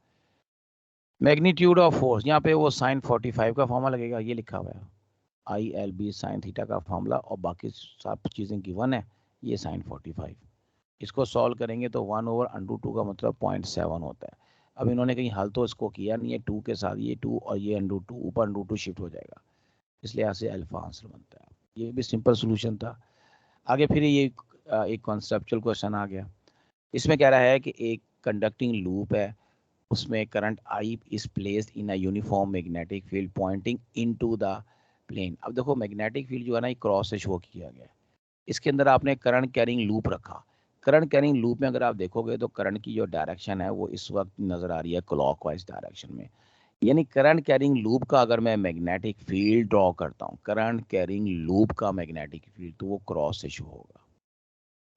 मैग्नीट्यूड ऑफ फोर्स, यहाँ पे वो साइन 45 का फॉर्मूला लगेगा, ये लिखा हुआ है ILB साइन थीटा का फॉर्मूला, और बाकी सब चीज़ें गिवन है, ये साइन 45। इसको सॉल्व करेंगे तो 1/√2 का मतलब 0.7 होता है। अब इन्होंने कहीं हल तो इसको किया नहीं है, 2 के साथ ये 2 और ये √2 ऊपर √2 शिफ्ट हो जाएगा, इसलिए यहाँ से अल्फा आंसर बनता है। ये भी सिंपल सोल्यूशन था। आगे फिर ये एक कॉन्सेप्चुअल क्वेश्चन आ गया। इसमें कह रहा है कि एक कंडक्टिंग लूप है, उसमें current I is placed in a uniform magnetic field pointing into the plane. अब देखो मैग्नेटिक फील्ड जो है ना ये क्रॉस से शो किया गया है, इसके अंदर आपने करंट कैरिंग लूप रखा। करंट कैरिंग लूप में अगर आप देखोगे तो करंट की जो डायरेक्शन है वो इस वक्त नजर आ रही है क्लॉकवाइज डायरेक्शन में। यानी करंट कैरिंग लूप का अगर मैं मैग्नेटिक फील्ड ड्रॉ करता हूँ, करंट कैरिंग लूप का मैग्नेटिक फील्ड, तो वो क्रॉस से शो होगा।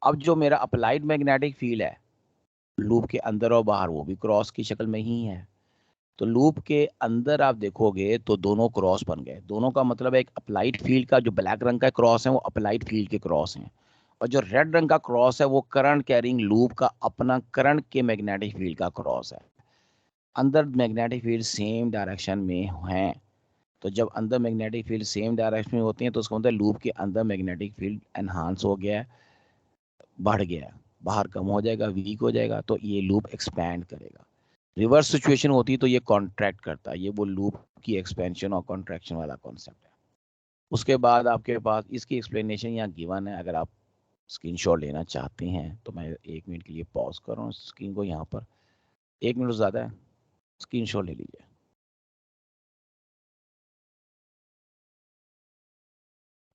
अब जो मेरा अप्लाइड मैग्नेटिक फील्ड है लूप के अंदर और बाहर वो भी क्रॉस की शक्ल में ही है। तो लूप के अंदर आप देखोगे तो दोनों क्रॉस बन गए। दोनों का मतलब है एक अप्लाइड फील्ड का जो ब्लैक रंग का क्रॉस है वो अप्लाइड फील्ड के क्रॉस हैं, और जो रेड रंग का क्रॉस है वो करंट कैरिंग लूप का अपना करंट के मैग्नेटिक फील्ड का क्रॉस है। अंदर मैग्नेटिक फील्ड सेम डायरेक्शन में है। तो जब अंदर मैग्नेटिक फील्ड सेम डायरेक्शन में होती है तो उसका मतलब लूप के अंदर मैग्नेटिक फील्ड एनहांस हो गया है, बढ़ गया है। बाहर कम हो जाएगा, वीक हो जाएगा, तो ये लूप एक्सपैंड करेगा। रिवर्स सिचुएशन होती है तो ये कॉन्ट्रैक्ट करता है। ये वो लूप की एक्सपेंशन और कॉन्ट्रैक्शन वाला कॉन्सेप्ट है। उसके बाद आपके पास इसकी एक्सप्लेनेशन यहाँ गिवन है। अगर आप स्क्रीनशॉट लेना चाहते हैं तो मैं 1 मिनट के लिए पॉज कर रहा हूँ स्क्रीन को यहाँ पर। 1 मिनट ज़्यादा है, स्क्रीनशॉट ले लीजिए।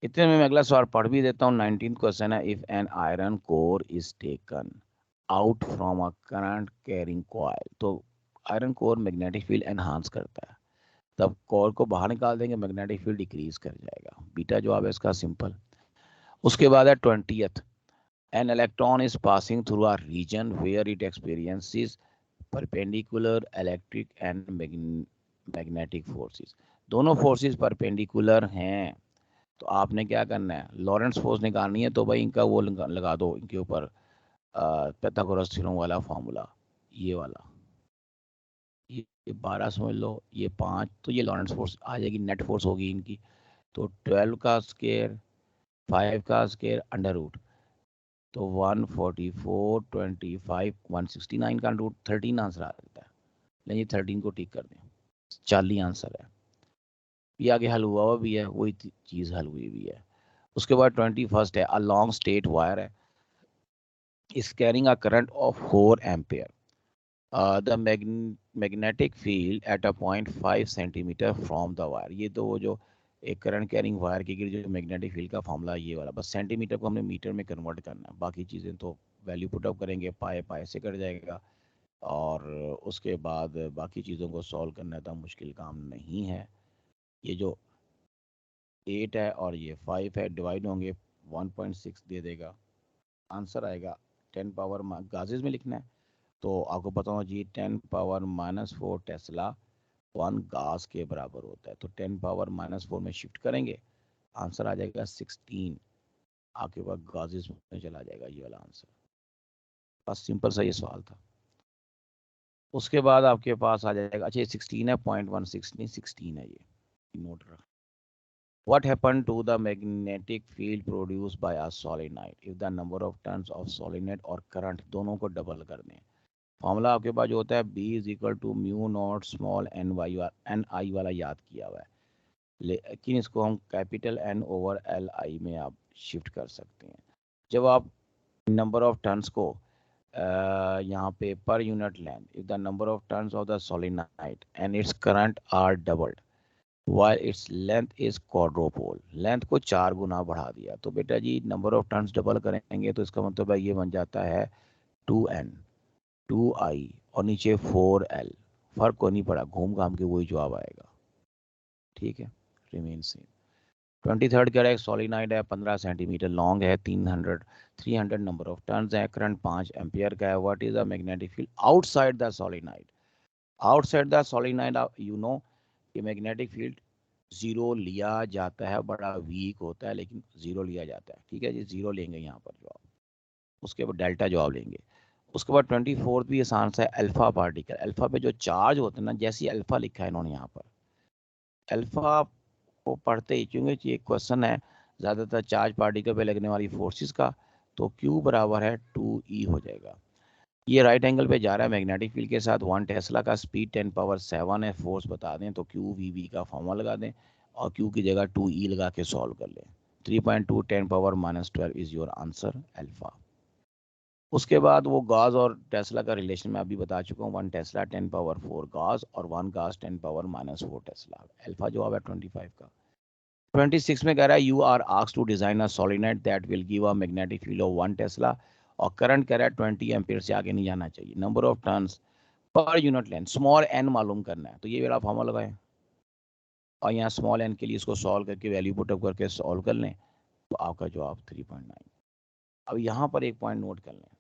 इतने में मैं अगला सवाल पढ़ भी देता हूँ। 19th क्वेश्चन है, if an iron core is taken out from a current carrying coil. तो iron core magnetic field enhance करता है, तब कोर को बाहर निकाल देंगे, मैग्नेटिक फील्ड डिक्रीज कर जाएगा। बीटा जवाब है इसका, सिंपल। उसके बाद है 20th, an electron is passing through a region where it experiences perpendicular electric and magnetic forces. दोनों फोर्सेस परपेंडिकुलर हैं, तो आपने क्या करना है, लॉरेंस फोर्स निकालनी है। तो भाई इनका वो लगा दो इनके ऊपर pythagoras थ्योरम वाला फार्मूला, ये वाला। ये 12 समझ लो, ये 5, तो ये लॉरेंस फोर्स आ जाएगी, नेट फोर्स होगी इनकी। तो 12 का स्केयर, 5 का स्केयर, अंडर रूट, तो 144, 25, 169 का रूट 13 आंसर आ जाता है। लेकिन 13 को टिक कर दें, 40 आंसर है। ये आगे हल हुआ हुआ भी है, वही चीज़ हल हुई भी है। उसके बाद 21st है, अ लॉन्ग स्ट्रेट वायर है is carrying a current of 4 ampere. The magnetic field at a point 5 centimeter from the wire. ये तो वो जो एक करंट कैरिंग वायर की जो मैग्नेटिक फील्ड का फॉर्मूला ये वाला, बस सेंटीमीटर को हमने मीटर में कन्वर्ट करना है। बाकी चीज़ें तो वैल्यू पुटअप करेंगे, पाए पाए से कट जाएगा, और उसके बाद बाकी चीज़ों को सॉल्व करना इतना मुश्किल काम नहीं है। ये जो 8 है और ये 5 है, डिवाइड होंगे 1.6 दे देगा, आंसर आएगा 10 पावर गाजेस में लिखना है। तो आपको पता होना चाहिए 10 पावर -4 टेस्ला 1 गास के बराबर होता है। तो 10 पावर -4 में शिफ्ट करेंगे, आंसर आ जाएगा 16। आपके पास गाजेस में चला जाएगा ये वाला आंसर। बस सिंपल सा ये सवाल था। उसके बाद आपके पास आ जाएगा, अच्छा ये 16 है, 0.16 नहीं 16 है, ये नोट रख। What happened to the magnetic field produced by a solenoid if the number of turns of solenoid और current दोनों को डबल कर दें? फॉर्मूला आपके पास जो होता है B is equal to mu naught small N I वाला याद किया हुआ है, लेकिन इसको हम capital N over L I में आप शिफ्ट कर सकते हैं। जब आप नंबर ऑफ टर्न्स को यहाँ पे per unit length, if the number of turns of the solenoid and its current are doubled while its length is quadruple, length को 4 गुना बढ़ा दिया, तो बेटा जी नंबर ऑफ टर्न्स डबल करेंगे तो इसका मतलब है ये बन जाता है 2n 2i और नीचे 4l। फर्क को नहीं पड़ा, घूम घाम के वही जवाब आएगा। ठीक है, रिमेन सेम। 23rd कह रहा है सोलिनॉइड है, 15 सेंटीमीटर लॉन्ग है, 300 नंबर ऑफ टर्न्स है, करंट 5 एम्पियर का है। What is the magnetic field outside the solenoid? Outside the solenoid you know कि मैग्नेटिक फील्ड जीरो लिया जाता है, बड़ा वीक होता है लेकिन जीरो लिया जाता है। ठीक है जी, जीरो लेंगे यहाँ पर जवाब, उसके बाद डेल्टा जवाब लेंगे। उसके बाद 24th भी आसान सा है, अल्फा पार्टिकल। अल्फा पे जो चार्ज होते हैं ना, जैसे अल्फा लिखा है इन्होंने यहाँ पर, अल्फा को पढ़ते ही, क्योंकि ये क्वेश्चन है ज़्यादातर चार्ज पार्टिकल पे लगने वाली फोर्सेस का, तो Q बराबर है 2E हो जाएगा। ये राइट एंगल पे जा रहा है मैग्नेटिक फील्ड के साथ, 1 टेस्ला का, स्पीड 10 पावर 7 है, फोर्स बता दें तो QVB का फॉर्मूला लगा दें और Q की जगह 2E लगा के सॉल्व कर लें। 3.2 10 power -12 is your answer, alpha. उसके बाद वो गाज और टेस्ला का रिलेशन मैं अभी बता चुका हूँ, 1 टेस्ला 10 पावर 4 गाज और 1 गाज 10 पावर -4 टेस्ला। अल्फा जवाब है 25 का। 26 में कह रहा है you are asked to design a solenoid that will give a magnetic field of 1 tesla और करंट कह रहा है 20 एम्पीयर से आगे नहीं जाना चाहिए। Number of turns per unit length small N मालूम करना है, तो ये मेरा फॉर्मूला लगाएं और यहाँ स्मॉल एन के लिए इसको सॉल्व करके वैल्यू पुटअप करके सॉल्व कर लें, तो आपका जवाब 3.9। अब यहाँ पर एक पॉइंट नोट कर लें,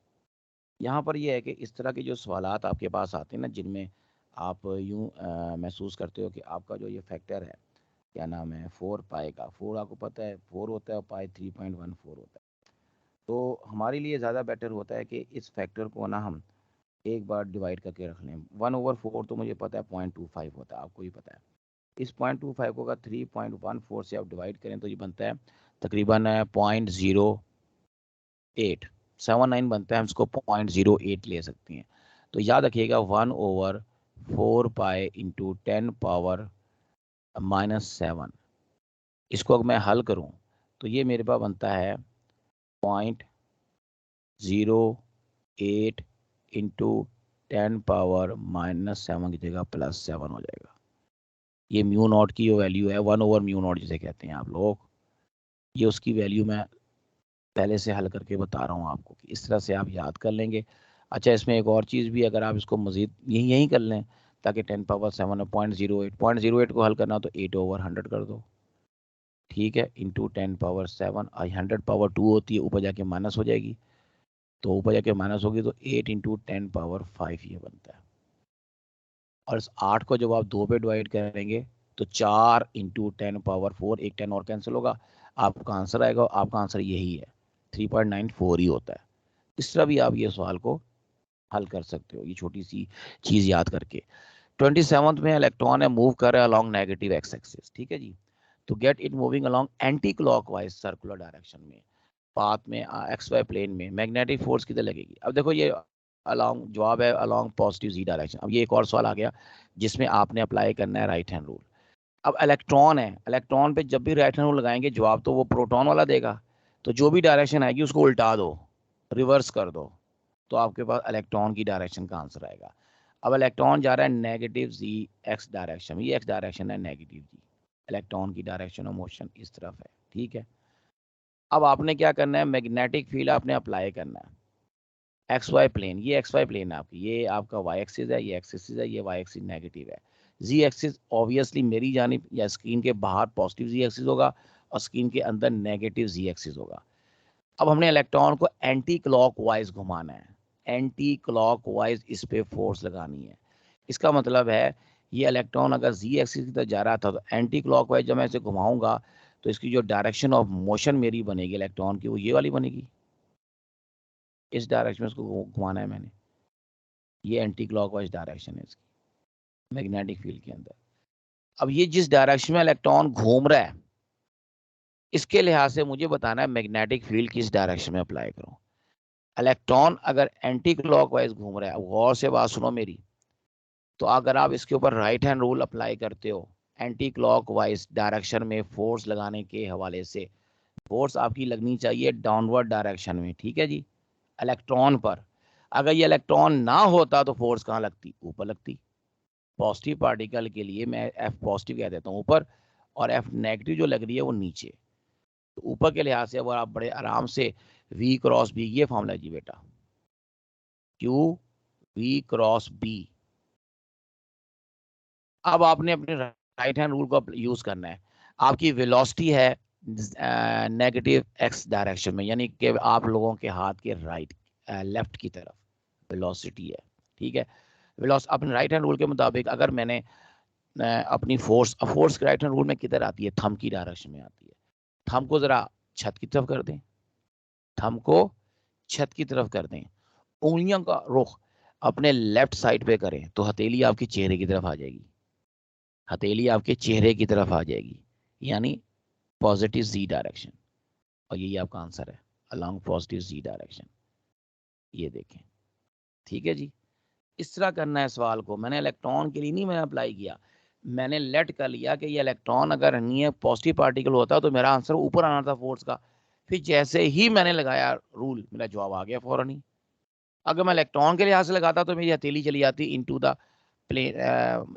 यहाँ पर यह है कि इस तरह के जो सवालात आपके पास आते हैं ना, जिनमें आप यूँ महसूस करते हो कि आपका जो ये फैक्टर है, क्या नाम है, 4 पाई का, 4 आपको पता है 4 होता है और पाई 3.14 होता है। तो हमारे लिए ज़्यादा बेटर होता है कि इस फैक्टर को ना हम एक बार डिवाइड करके रख लें। 1/4 तो मुझे पता है 0.25 होता है, आपको भी पता है। इस 0.25 को अगर 3.14 से आप डिवाइड करें तो ये बनता है तकरीबन 0.0879 बनता है, हम इसको 0.08 ले सकते हैं। तो याद रखिएगा 1/4 पाई इंटू 10⁻⁻7, इसको अगर मैं हल करूं तो ये मेरे पास बनता है 0.08 इंटू 10⁻⁻7 की जगह +7 हो जाएगा। ये म्यू नॉट की जो वैल्यू है 1/μ0 जिसे कहते हैं आप लोग, ये उसकी वैल्यू मैं पहले से हल करके बता रहा हूँ आपको कि इस तरह से आप याद कर लेंगे। अच्छा, इसमें एक और चीज़ भी, अगर आप इसको मज़ीद यही कर लें ताकि 10⁻7 0.08 को हल करना तो 8/100 कर दो, ठीक है, इंटू 10⁻7 और 100/2 होती है, ऊपर जाके माइनस हो जाएगी, तो ऊपर जाके माइनस होगी तो 8 इंटू 10⁻5 ये बनता है। और इस 8 को जब आप 2 पे डिवाइड करेंगे तो 4 इंटू 10⁻4, एक 10 और कैंसिल होगा, आपका आंसर आएगा, आपका आंसर यही है 3.94 ही होता है। इस तरह भी आप ये सवाल को हल कर सकते हो, ये छोटी सी चीज याद करके। 27th में इलेक्ट्रॉन है, मूव कर रहा है अलॉन्ग नेगेटिव एक्स एक्सिस, ठीक है जी। तो get it moving along anti clockwise circular direction में, पाथ में, एक्स वाई प्लेन में, मैग्नेटिक फोर्स किधर लगेगी। अब देखो ये अलॉन्ग, जवाब है अलॉन्ग पॉजिटिव जी डायरेक्शन। अब ये एक और सवाल आ गया जिसमें आपने अप्लाई करना है राइट हैंड रूल। अब इलेक्ट्रॉन है, इलेक्ट्रॉन पे जब भी राइट हैंड रूल लगाएंगे जवाब तो वो प्रोटॉन वाला देगा, तो जो भी डायरेक्शन आएगी उसको उल्टा दो, रिवर्स कर दो, तो आपके पास इलेक्ट्रॉन की डायरेक्शन का आंसर आएगा। अब इलेक्ट्रॉन जा रहा है नेगेटिव जी एक्स डायरेक्शन, ये एक्स डायरेक्शन है नेगेटिव जी, इलेक्ट्रॉन की डायरेक्शन ऑफ मोशन इस तरफ है, ठीक है। अब आपने क्या करना है, मैग्नेटिक फील्ड आपने अप्लाई करना है एक्स वाई प्लेन, ये एक्स वाई प्लेन है आपकी, ये आपका वाई एक्सिस है, ये एक्सिस है, ये वाई एक्सिस नेगेटिव है। जी एक्सिस ऑब्वियसली मेरी जानिब या स्क्रीन के बाहर पॉजिटिव जी एक्सिस होगा और स्क्रीन के अंदर नेगेटिव जी एक्सिस होगा। अब हमने इलेक्ट्रॉन को एंटी क्लॉकवाइज घुमाना है, एंटी क्लॉकवाइज इस पे फोर्स लगानी है। इसका मतलब है ये इलेक्ट्रॉन अगर जी एक्सिस की तरफ जा रहा था तो एंटी क्लॉकवाइज जब मैं इसे घुमाऊंगा तो इसकी जो डायरेक्शन ऑफ मोशन मेरी बनेगी इलेक्ट्रॉन की वो ये वाली बनेगी, इस डायरेक्शन में इसको घुमाना है मैंने, ये एंटी क्लॉकवाइज डायरेक्शन है इसकी मैग्नेटिक फील्ड के अंदर। अब ये जिस डायरेक्शन में इलेक्ट्रॉन घूम रहा है इसके लिहाज से मुझे बताना है मैग्नेटिक फील्ड किस डायरेक्शन में अप्लाई करूं। इलेक्ट्रॉन अगर एंटी क्लॉकवाइज घूम रहा है, गौर से बात सुनो मेरी, तो अगर आप इसके ऊपर राइट हैंड रूल अप्लाई करते हो एंटी क्लॉकवाइज डायरेक्शन में फोर्स लगाने के हवाले से, फोर्स आपकी लगनी चाहिए डाउनवर्ड डायरेक्शन में, ठीक है जी, इलेक्ट्रॉन पर। अगर ये इलेक्ट्रॉन ना होता तो फोर्स कहाँ लगती, ऊपर लगती। पॉजिटिव पार्टिकल के लिए मैं एफ पॉजिटिव कह देता हूँ ऊपर, और एफ नेगेटिव जो लग रही है वो नीचे। तो ऊपर के लिहाज से अगर आप बड़े आराम से वी क्रॉस बी, ये फॉर्मूला जी बेटा, क्यू वी क्रॉस बी। अब आपने अपने राइट हैंड रूल को यूज करना है। आपकी वेलोसिटी है नेगेटिव एक्स डायरेक्शन में, यानी कि आप लोगों के हाथ के राइट लेफ्ट की तरफ वेलोसिटी है, ठीक है। वेलोसिटी अपने राइट हैंड रूल के मुताबिक अगर मैंने अपनी फोर्स के राइट हैंड रूल में किधर आती है, थंब की डायरेक्शन में आती है। थंब को जरा छत की तरफ कर दें, थंब को छत की तरफ कर दें, उंगलियों का रुख अपने लेफ्ट साइड पे करें तो हथेली आपके चेहरे की तरफ आ जाएगी, हथेली आपके चेहरे की तरफ आ जाएगी, यानी पॉजिटिव जी डायरेक्शन। और यही आपका आंसर है, अलोंग पॉजिटिव जी डायरेक्शन, ये देखें, ठीक है जी। इस तरह करना है सवाल को। मैंने इलेक्ट्रॉन के लिए नहीं मैंने अप्लाई किया, मैंने लेट कर लिया कि ये इलेक्ट्रॉन अगर नहीं है पॉजिटिव पार्टिकल होता तो मेरा आंसर ऊपर आना था फोर्स का। फिर जैसे ही मैंने लगाया रूल मेरा जवाब आ गया फौरन ही। अगर मैं इलेक्ट्रॉन के लिहाज से लगाता तो मेरी हथेली चली जाती इनटू द प्लेन,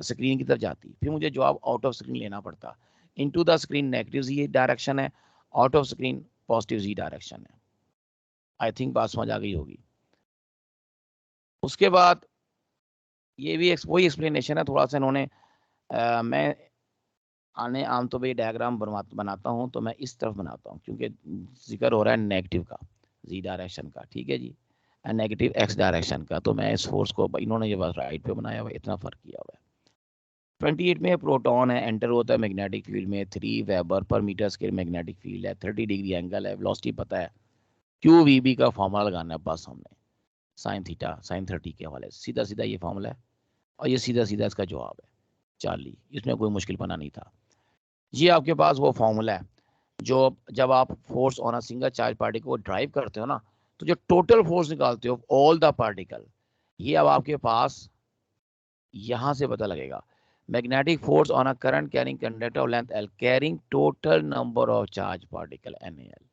स्क्रीन की तरफ जाती, फिर मुझे जवाब आउट ऑफ स्क्रीन लेना पड़ता। इनटू द स्क्रीन नेगेटिव जी डायरेक्शन है, आउट ऑफ स्क्रीन पॉजिटिव जी डायरेक्शन है। आई थिंक बात समझ आ गई होगी। उसके बाद ये भी वही एक्सप्लेनेशन है, थोड़ा सा इन्होंने मैं आम तो भाई डायग्राम बनाता हूँ तो मैं इस तरफ बनाता हूँ क्योंकि जिक्र हो रहा है नेगेटिव का, जी डायरेक्शन का, ठीक है जी। नेगेटिव एक्स डायरेक्शन का। तो मैं इस फोर्स को, इन्होंने ये बस राइट पे बनाया हुआ है, इतना फर्क किया हुआ है। 28 में प्रोटॉन है, एंटर होता है मैग्नेटिक फील्ड में, 3 वेबर पर मीटर स्क्वायर मैग्नेटिक फील्ड है, 30 डिग्री एंगल है, वेलोसिटी पता है, क्यू वी बी का फॉर्मूला लगाना है बस हमने, साइन थीटा साइन 30 के हवाले से, सीधा सीधा ये फॉर्मूला है और ये सीधा सीधा इसका जवाब है 40। इसमें कोई मुश्किल पना नहीं था। ये आपके पास वो फॉर्मूला है जो जब आप force on a single charge particle को ड्राइव करते हो ना, तो जो टोटल फोर्स निकालते हो ऑल द पार्टिकल, ये अब आपके पास यहां से पता लगेगा। Magnetic force on a current carrying conductor of length L carrying total number of charge particle NaL,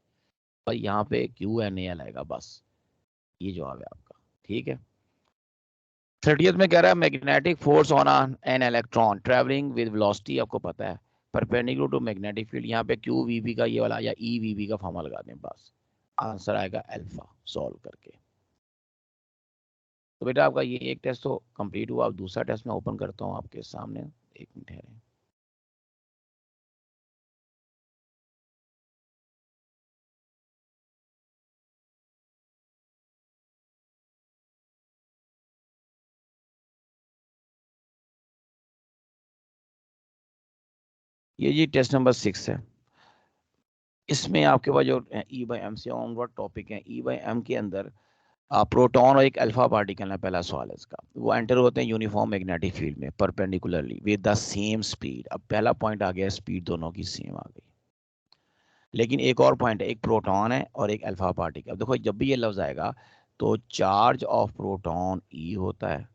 और यहाँ पे QNaL आएगा बस, ये जवाब है आपका। ठीक है। 30th में कह रहा है magnetic force on an electron travelling with velocity, आपको पता है परपेंडिकुलर टू मैग्नेटिक फील्ड, यहाँ पे QVB का ये वाला या EVB का फॉर्मूला लगा दें बस, आंसर आएगा अल्फा सॉल्व करके। तो बेटा आपका ये एक टेस्ट तो कंप्लीट हुआ। अब दूसरा टेस्ट मैं ओपन करता हूँ आपके सामने, एक मिनट है। ये जी टेस्ट नंबर 6 है। इसमें आपके पास जो E/m से ऑनवर्ड टॉपिक है, E/m के अंदर प्रोटॉन और एक अल्फा पार्टिकल है। पहला सवाल है इसका, वो एंटर होते हैं यूनिफॉर्म मैग्नेटिक फील्ड में perpendicularly with the same speed. अब पहला पॉइंट आ गया, स्पीड दोनों की सेम आ गई। लेकिन एक और पॉइंट है, एक प्रोटॉन है और एक अल्फा पार्टिकल। देखो जब भी ये लफ्ज आएगा तो चार्ज ऑफ प्रोटॉन E होता है,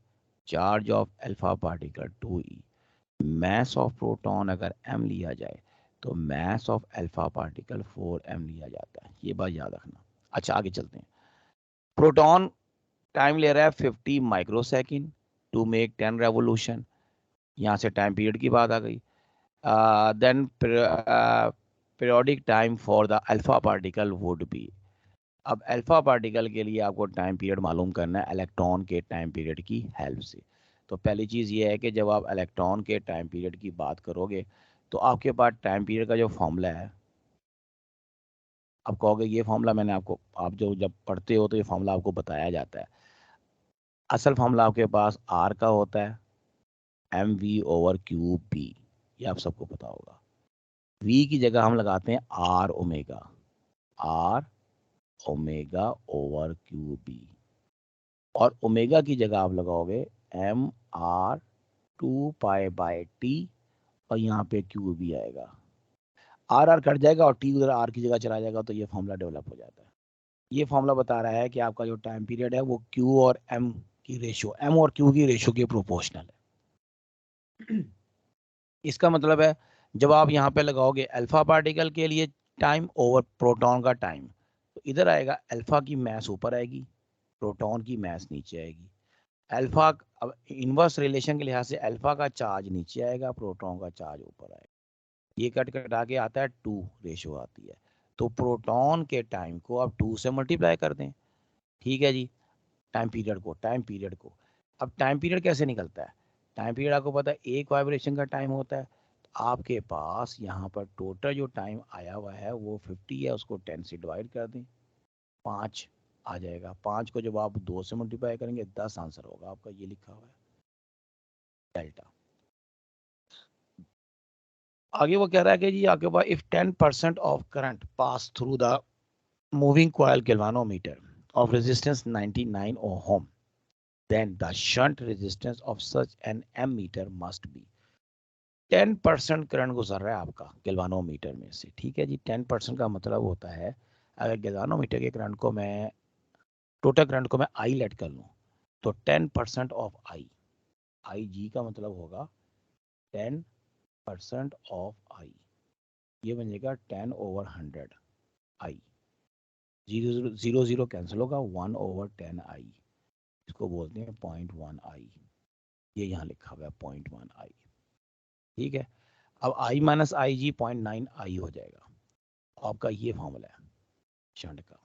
charge of alpha particle 2E, mass of proton अगर m लिया जाए तो mass of alpha particle 4m लिया जाता है। ये बात याद रखना। अच्छा आगे चलते हैं। प्रोटॉन टाइम ले रहा है 50 माइक्रोसेकंड टू मेक 10 रेवोल्यूशन। यहाँ से टाइम पीरियड की बात आ गई। Then periodic time for the alpha particle would be. अब अल्फा पार्टिकल के लिए आपको टाइम पीरियड मालूम करना है इलेक्ट्रॉन के टाइम पीरियड की हेल्प से। तो पहली चीज़ ये है कि जब आप इलेक्ट्रॉन के टाइम पीरियड की बात करोगे तो आपके पास टाइम पीरियड का जो फॉर्मूला है, आप कहोगे ये फॉर्मूला मैंने आपको, आप जो जब पढ़ते हो तो ये फॉर्मूला आपको बताया जाता है। असल फॉर्मूला आपके पास आर का होता है, mv/QP, ये आप सबको पता होगा। v की जगह हम लगाते हैं R omega, R omega over QB, और ओमेगा की जगह आप लगाओगे mr/2π/T, और यहाँ पे QB आएगा। आर कट जाएगा और T उधर R की जगह चला जाएगा, तो ये फॉर्मूला डेवलप हो जाता है। ये फॉर्मूला बता रहा है कि आपका जो टाइम पीरियड है वो Q और M की रेशियो, M और Q की रेशियो के प्रोपोर्शनल है। इसका मतलब है जब आप यहाँ पे लगाओगे अल्फा पार्टिकल के लिए टाइम ओवर प्रोटॉन का टाइम, तो इधर आएगा अल्फा की मैस ऊपर आएगी, प्रोटॉन की मैस नीचे आएगी। अल्फा, अब इनवर्स रिलेशन के लिहाज से अल्फा का चार्ज नीचे आएगा, प्रोटॉन का चार्ज ऊपर आएगा। ये कट कटा के आता है 2 रेशियो आती है। तो प्रोटॉन के टाइम को आप 2 से मल्टीप्लाई कर दें। ठीक है जी। टाइम पीरियड को अब टाइम पीरियड कैसे निकलता है? टाइम पीरियड आपको पता है एक वाइब्रेशन का टाइम होता है। आपके पास यहाँ पर टोटल जो टाइम आया हुआ है वो 50 है, उसको 10 से डिवाइड कर दें, 5 आ जाएगा। 5 को जब आप 2 से मल्टीप्लाई करेंगे 10 आंसर होगा आपका, ये लिखा हुआ है डेल्टा। आगे वो कह रहा है कि जी आपके पास if 10% of current pass through the moving coil galvanometer of resistance 99 ohm, then the shunt resistance of such an ammeter must be 10% current गुजर रहा है आपका गैल्वानोमीटर में से। ठीक है जी। 10% का मतलब होता है, अगर गैल्वानोमीटर के करंट को मैं, टोटल करंट को मैं आई लेट कर लूँ, तो 10% ऑफ आई, आई जी का मतलब होगा 10% ऑफ आई, ये बन जाएगा 10/100 आई। 0 कैंसिल होगा, 1/10 आई, इसको बोलते हैं 0.1 आई। ये यहाँ लिखा हुआ है 0.1 आई। ठीक है। अब I-IG 0.9 आई हो जाएगा आपका, ये फॉर्मूला है शंट का।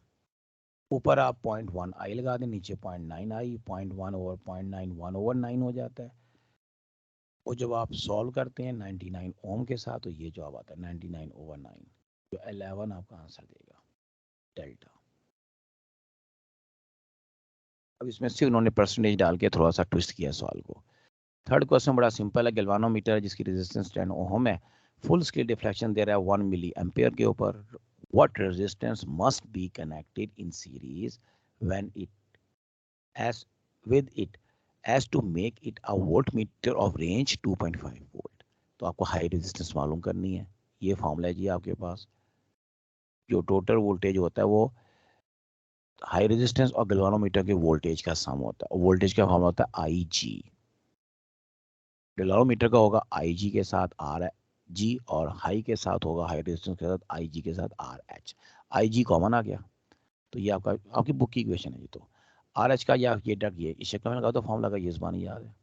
ऊपर आप 0.1 आई लगा दें, नीचे 0.9 आई, 0.1/0.9 1/9 हो जाता है। और जब आप सॉल्व करते हैं 99 ओम के साथ, तो ये जवाब आता है 99/9, जो 11 आपका आंसर देगा डेल्टा। अब इसमें सिर्फ उन्होंने परसेंटेज डाल के थोड़ा सा ट्विस्ट किया सवाल को। थर्ड क्वेश्चन बड़ा सिंपल है, गैल्वानोमीटर जिसकी रेजिस्टेंस 10 ओम है, फुल स्केल डिफ्लेक्शन दे रहा है 1 मिली एम्पियर के ऊपर, what resistance must be connected in series when it as with it as to make it a voltmeter of range 2.5 volt. तो आपको हाई रेजिस्टेंस मालूम करनी है, ये फॉर्मूला है जी आपके पास। जो टोटल वोल्टेज होता है वो हाई रेजिस्टेंस और गैल्वानोमीटर के वोल्टेज का सम होता है, और वोल्टेज का फॉर्मूला होता है आई जी। गैल्वानोमीटर का होगा आई जी के साथ आर जी, और हाई के साथ होगा हाई रेजिस्टेंस के साथ आई जी के साथ आर एच। आई जी कॉमन आ गया, तो ये आपका आपकी बुक की इक्वेशन है जी। तो आर एच का या ये डक ये इस शक्ल में लगा तो फॉर्मूला का ये ज़बानी याद है,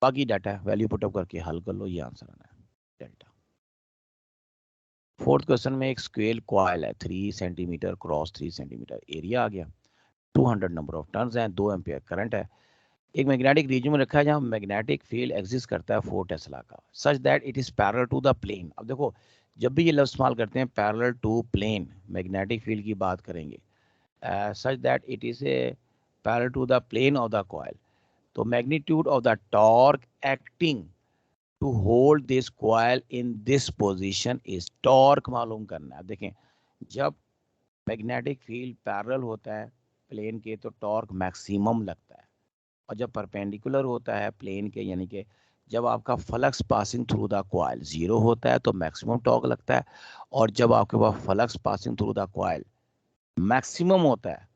बाकी डाटा है, वैल्यू पुटअप करके हल कर लो, ये आंसर आना है डेल्टा। फोर्थ क्वेश्चन में एक स्क्वेयर कॉइल है 3 सेंटीमीटर क्रॉस 3 सेंटीमीटर, एरिया आ गया, 200 नंबर ऑफ टर्न्स हैं, 2 एम्पियर करंट है, एक मैग्नेटिक रीजन में रखा है जहां मैग्नेटिक फील्ड एग्जिस्ट करता है 4 टेस्ला का, such that it is parallel to the plane. अब देखो जब भी ये लफ्ज इस्तेमाल करते हैं parallel to plane, magnetic field की बात करेंगे, such that it is a parallel to the plane of the coil, तो magnitude of the torque acting to hold this coil in this position is, torque मालूम करना है। देखें जब magnetic field parallel होता है प्लेन के तो टॉर्क मैक्सिमम लगता है, और जब परपेंडिकुलर होता है प्लेन के, यानी कि जब आपका flux passing through the coil zero होता है तो मैक्सिमम टॉर्क लगता है, और जब आपके पास flux passing through the coil maximum होता है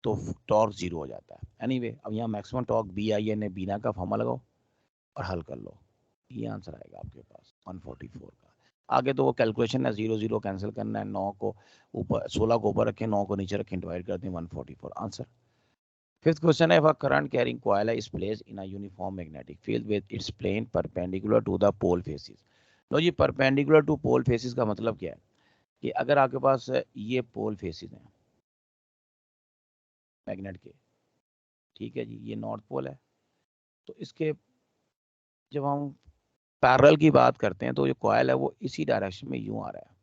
तो टॉर्क जीरो हो जाता है। एनीवे अब यहाँ maximum torque B I N A बीना का फॉर्मूला लगाओ और हल कर लो, ये आंसर आएगा आपके पास 144 का। आगे तो वो कैलकुलेशन है, 0 0 कैंसिल करना है, 9 को ऊपर 16 को ऊपर रखें, 9 को नीचे रखें, डिवाइड कर दें, 144 आंसर। फिफ्थ क्वेश्चन है, current carrying coil is placed in a uniform magnetic field with its plane perpendicular to the pole faces। लो जी, परपेंडिकुलर टू पोल फेसिस का मतलब क्या है कि अगर आपके पास ये पोल फेसिस हैं मैग्नेट के, ठीक है जी, ये नॉर्थ पोल है, तो इसके जब हम पैरेलल की बात करते हैं तो ये कॉइल है वो इसी डायरेक्शन में यूं आ रहा है,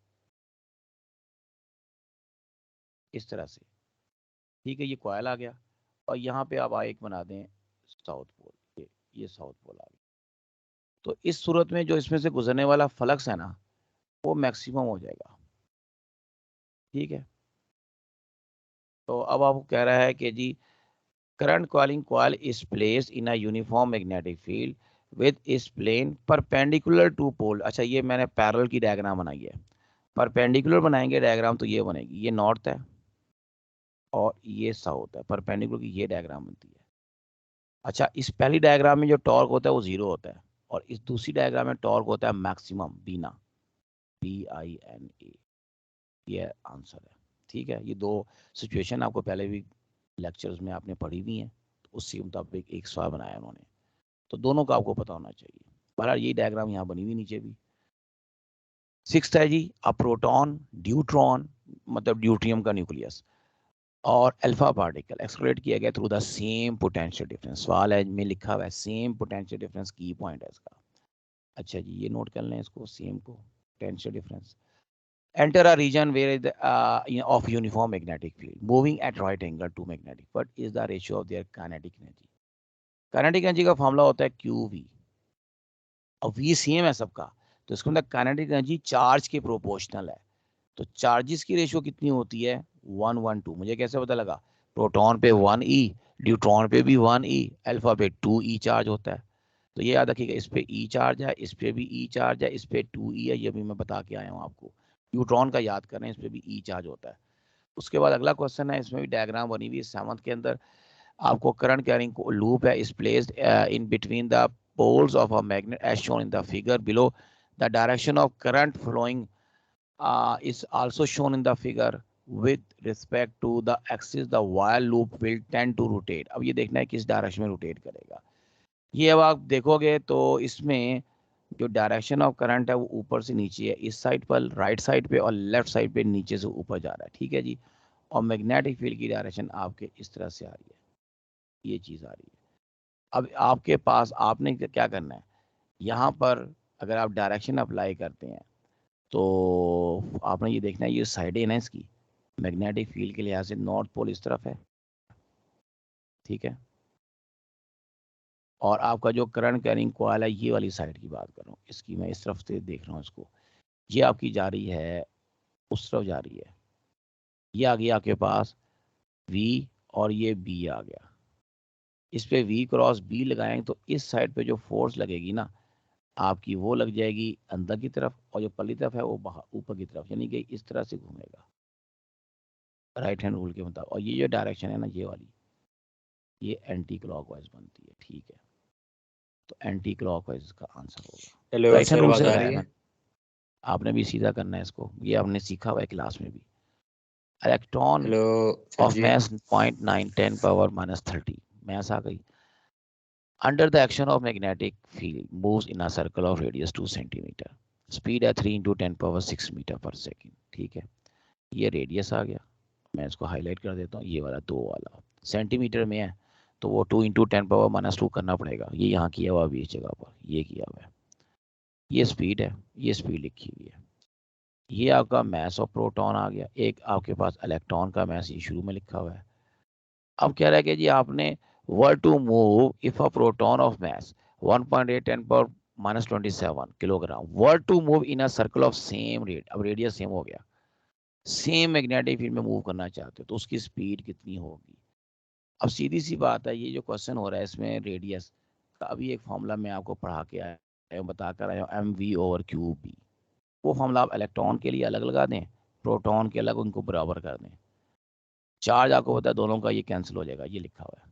इस तरह से, ठीक है, ये कॉइल आ गया, और यहाँ पे आप एक बना दें साउथ पोल, ये साउथ पोल आ गया, तो इस सूरत में जो इसमें से गुजरने वाला फ्लक्स है ना वो मैक्सिमम हो जाएगा, ठीक है। तो अब आपको कह रहा है कि जी current coiling coil is placed in a uniform magnetic field with its plane perpendicular to pole. अच्छा ये मैंने पैरेलल की डायग्राम बनाई है, परपेंडिकुलर बनाएंगे डायग्राम तो ये बनेगी, ये नॉर्थ है और ये साउथ है, परपेंडिकुलर की ये डायग्राम बनती है। अच्छा इस पहली डायग्राम में जो टॉर्क होता है वो जीरो होता है, और इस दूसरी डायग्राम में टॉर्क होता है मैक्सिमम बीना, BINA, ये आंसर है, ठीक है। ये दो सिचुएशन आपको पहले भी लेक्चर्स में आपने पढ़ी हुई हैं, तो उससे मुताबिक एक सवाल बनाया उन्होंने, तो दोनों का आपको पता होना चाहिए। बहरहाल ये डायग्राम यहाँ बनी हुई नीचे भी। सिक्स्थ है जी, अ प्रोटॉन ड्यूट्रॉन मतलब ड्यूट्रियम का न्यूक्लियस और अल्फा पार्टिकल एक्सक्रेट किया गया through the same potential difference. सवाल है में लिखा हुआ है सेम पोटेंशियल डिफरेंस, की पॉइंट है इसका। अच्छा जी ये नोट कर लें इसको, सेम को potential difference, enter a region where the, of uniform magnetic field moving at right angle to magnetic, what is the ratio of their kinetic energy? kinetic energy का फॉर्मूला होता है QV, और V same है सबका, तो इसके अंदर kinetic energy charge के प्रोपोर्शनल है, तो चार्जेस की रेशियो कितनी होती है 1:1:2। मुझे कैसे पता लगा, प्रोटॉन पे 1e, न्यूट्रॉन पे भी 1e, अल्फा पे 2e चार्ज होता है, तो ये याद रखिएगा, इस पे E चार्ज है, इस पे भी E चार्ज है, इस पे 2e है, ये भी मैं बता के आया हूँ आपको। न्यूट्रॉन का याद करें, इस पे भी E चार्ज होता है। उसके बाद अगला क्वेश्चन है, इसमें भी डायग्राम बनी हुई है सेवंथ के अंदर, आपको करंट कैरिंग लूप है is placed in between the poles of a magnet as shown in the figure below, the direction of current flowing is also shown in the figure with respect to the axis the while loop will tend to rotate। अब ये देखना है किस direction में rotate करेगा, ये अब आप देखोगे तो इसमें जो डायरेक्शन ऑफ करंट है वो ऊपर से नीचे है, इस साइड पर राइट साइड पे, और लेफ्ट साइड पे नीचे से ऊपर जा रहा है, ठीक है जी। और मैग्नेटिक फील्ड की डायरेक्शन आपके इस तरह से आ रही है, ये चीज़ आ रही है। अब आपके पास आपने क्या करना है, यहाँ पर अगर आप डायरेक्शन अप्लाई करते हैं तो आपने ये देखना है, ये साइड है ना इसकी मैग्नेटिक फील्ड के लिहाज से नॉर्थ पोल इस तरफ है, ठीक है। और आपका जो करंट कैरिंग कॉइल है, ये वाली साइड की बात कर रहा हूँ, इसकी मैं इस तरफ से देख रहा हूँ इसको, ये आपकी जा रही है उस तरफ जा रही है, ये आ गया आपके पास V और ये B आ गया। इस पे V क्रॉस B लगाएंगे तो इस साइड पे जो फोर्स लगेगी ना आपकी, वो लग जाएगी अंदर की तरफ, और जो पल्ली तरफ है वो बाहर ऊपर की तरफ, यानी कि इस तरह से घूमेगा राइट हैंड रूल के मुताबिक। और ये जो डायरेक्शन है ना, ये वाली, ये एंटी क्लॉकवाइज बनती है। ठीक है, तो एंटी क्लॉकवाइज इसका आंसर होगा। Hello right hand sir, rule आवाज से आ लगाया रही है? मैंने, आपने भी सीधा करना है इसको, ये आपने सीखा हुआ है क्लास में भी। इलेक्ट्रॉन हेलो सर ऑफ जी। mass 0.9 10 power minus 30 mass आ गई, under the action of magnetic field moves in a circle of radius 2 centimeter, speed है 3 into 10 power 6 meter per second। ठीक है, ये रेडियस आ गया, मैं इसको हाईलाइट कर देता हूँ, ये वाला 2 वाला सेंटीमीटर में है, तो वो 2 into 10 power minus 2 करना पड़ेगा, ये यहाँ किया हुआ भी इस जगह पर, ये किया हुआ है। ये स्पीड है, ये स्पीड लिखी हुई है। ये आपका मैस ऑफ प्रोटॉन आ गया, एक आपके पास इलेक्ट्रॉन का मैस ये शुरू में लिखा हुआ है। अब कह रहा है कि जी आपने were to move if a proton of mass 1.8 10 power minus 27 kilogram were to move in a circle of same rate, अब रेडियस सेम हो गया, सेम मैग्नेटिक फील्ड में मूव करना चाहते हो तो उसकी स्पीड कितनी होगी। अब सीधी सी बात है, ये जो क्वेश्चन हो रहा है इसमें रेडियस का अभी एक फॉर्मूला मैं आपको पढ़ा के आया हूँ, बता कर आया हूँ, mv/qb। वो फॉर्मूला आप इलेक्ट्रॉन के लिए अलग लगा दें, प्रोटॉन के अलग, उनको बराबर कर दें, चार्ज आपको पता है दोनों का ये कैंसिल हो जाएगा, ये लिखा हुआ है।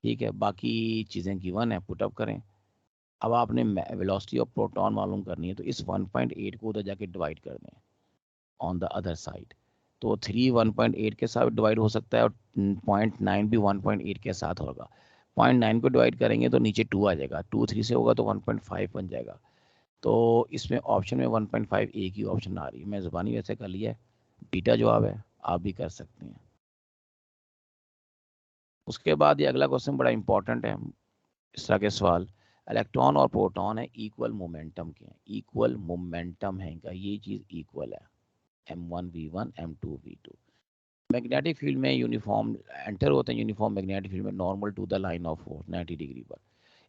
ठीक है, बाकी चीज़ें गिवन है, पुटअप करें। अब आपने वेलोसिटी ऑफ प्रोटॉन मालूम करनी है, तो इस 1.8 को उधर जाके डिवाइड कर दें ऑन द अदर साइड, तो 3 1.8 के साथ डिवाइड हो सकता है और 0.9 भी 1.8 के साथ होगा। 0.9 को डिवाइड करेंगे तो नीचे 2 आ जाएगा, 2 3 से होगा तो 1.5 बन जाएगा। तो इसमें ऑप्शन में 1.5 एक ही ऑप्शन आ रही है, मैं ज़ुबानी वैसे कर लिया है, बीटा जवाब है, आप भी कर सकते हैं। उसके बाद ये अगला क्वेश्चन बड़ा इंपॉर्टेंट है, इस तरह के सवाल, इलेक्ट्रॉन और प्रोटॉन है इक्वल मोमेंटम के हैं, इक्वल मोमेंटम है इनका, ये चीज़ इक्वल है, m1 v1 m2 v2। Magnetic field में यूनिफॉर्म एंटर होते हैं, यूनिफॉर्म मैग्नेटिक फील्ड में normal to the line of force 90 degree पर।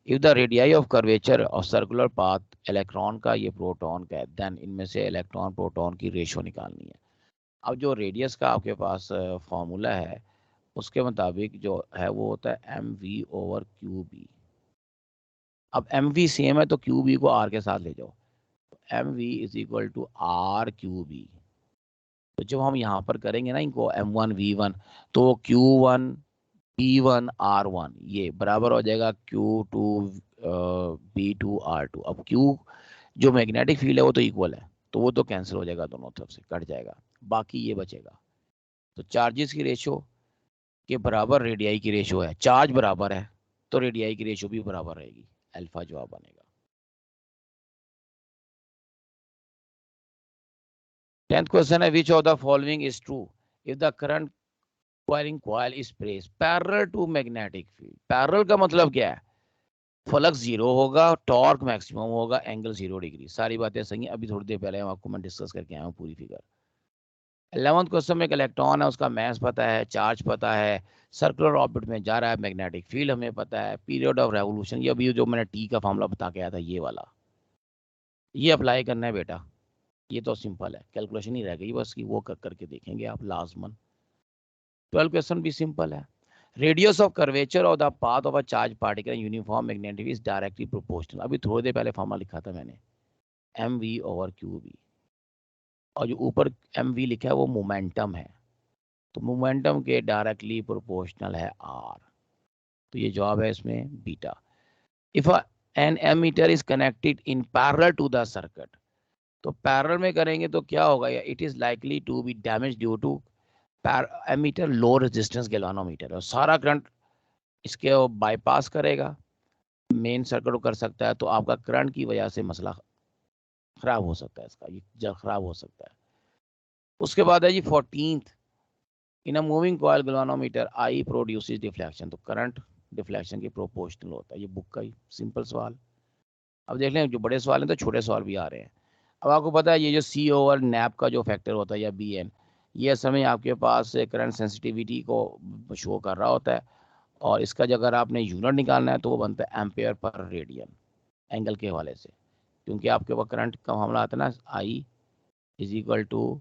If the radii of curvature और सर्कुलर पाथ इलेक्ट्रॉन का, ये प्रोटॉन का है, देन इनमें से इलेक्ट्रॉन प्रोटॉन की रेशो निकालनी है। अब जो रेडियस का आपके पास फॉर्मूला है, उसके मुताबिक जो है वो होता है mv/qb। अब mv सेम है तो qb को r के साथ ले जाओ, mv is equal to r/qb। तो जब हम यहाँ पर करेंगे ना इनको m1 v1, तो q1 p1 r1 ये बराबर हो जाएगा q2 b2 r2। अब q जो मैग्नेटिक फील्ड है वो तो इक्वल है, तो वो तो कैंसिल हो जाएगा, दोनों तरफ से कट जाएगा, बाकी ये बचेगा। तो चार्जेस की रेशो के बराबर रेडियाई की रेशो है, चार्ज बराबर है तो रेडियाई की रेशो भी बराबर रहेगी, अल्फा जवाब बनेगा। 10th क्वेश्चन है, which of the following is true if the current carrying coil is placed parallel to magnetic field. Parallel का मतलब क्या है, फ्लक्स जीरो होगा, टॉर्क मैक्सिमम होगा, एंगल 0 डिग्री, सारी बातें सही हैं, अभी थोड़ी देर पहले आपको मैं डिस्कस करके आया हूँ पूरी फिगर। 11th क्वेश्चन में एक इलेक्ट्रॉन है, उसका मास पता है, चार्ज पता है, सर्कुलर ऑर्बिट में जा रहा है, मैग्नेटिक फील्ड हमें पता है, पीरियड ऑफ रेवोल्यूशन, ये अभी जो मैंने टी का फॉर्मूला बता के आया था ये वाला, ये अप्लाई करना है बेटा। ये तो सिंपल है, कैलकुलेशन ही रह गई बस की, वो करके देखेंगे आप लाजमन। 12 क्वेश्चन भी सिंपल है, रेडियस ऑफ कर्वेचर और the path of a charge particle uniform magnetic is directly proportional. अभी थोड़ी देर पहले फॉर्मूला लिखा था मैंने, mv/qb, और जो ऊपर mv लिखा है वो मोमेंटम है, तो मोमेंटम के डायरेक्टली प्रोपोर्शनल है r, तो ये जवाब है इसमें बीटा। If an ammeter is connected in parallel to the circuit, तो पैरेलल में करेंगे तो क्या होगा, it is likely to be damage due to ammeter low resistance galvanometer, और सारा करंट इसके बाईपास करेगा, मेन सर्किट को कर सकता है, तो आपका करंट की वजह से मसला खराब हो सकता है, इसका ये खराब हो सकता है। उसके बाद है जी 14th, in a moving coil galvanometer I produces deflection, तो करंट डिफ्लेक्शन के प्रोपोर्शनल होता है, ये बुक का ही सिंपल सवाल। अब देख लें जो बड़े सवाल हैं तो छोटे सवाल भी आ रहे हैं। अब आपको पता है ये जो C/नैप का जो फैक्टर होता है या BN, ये समय आपके पास करंट सेंसिटिविटी को शो कर रहा होता है, और इसका जो अगर आपने यूनिट निकालना है तो वो बनता है एम्पेयर पर रेडियन, एंगल के हवाले से, क्योंकि आपके पास करंट का मामला आता है ना, I is equal to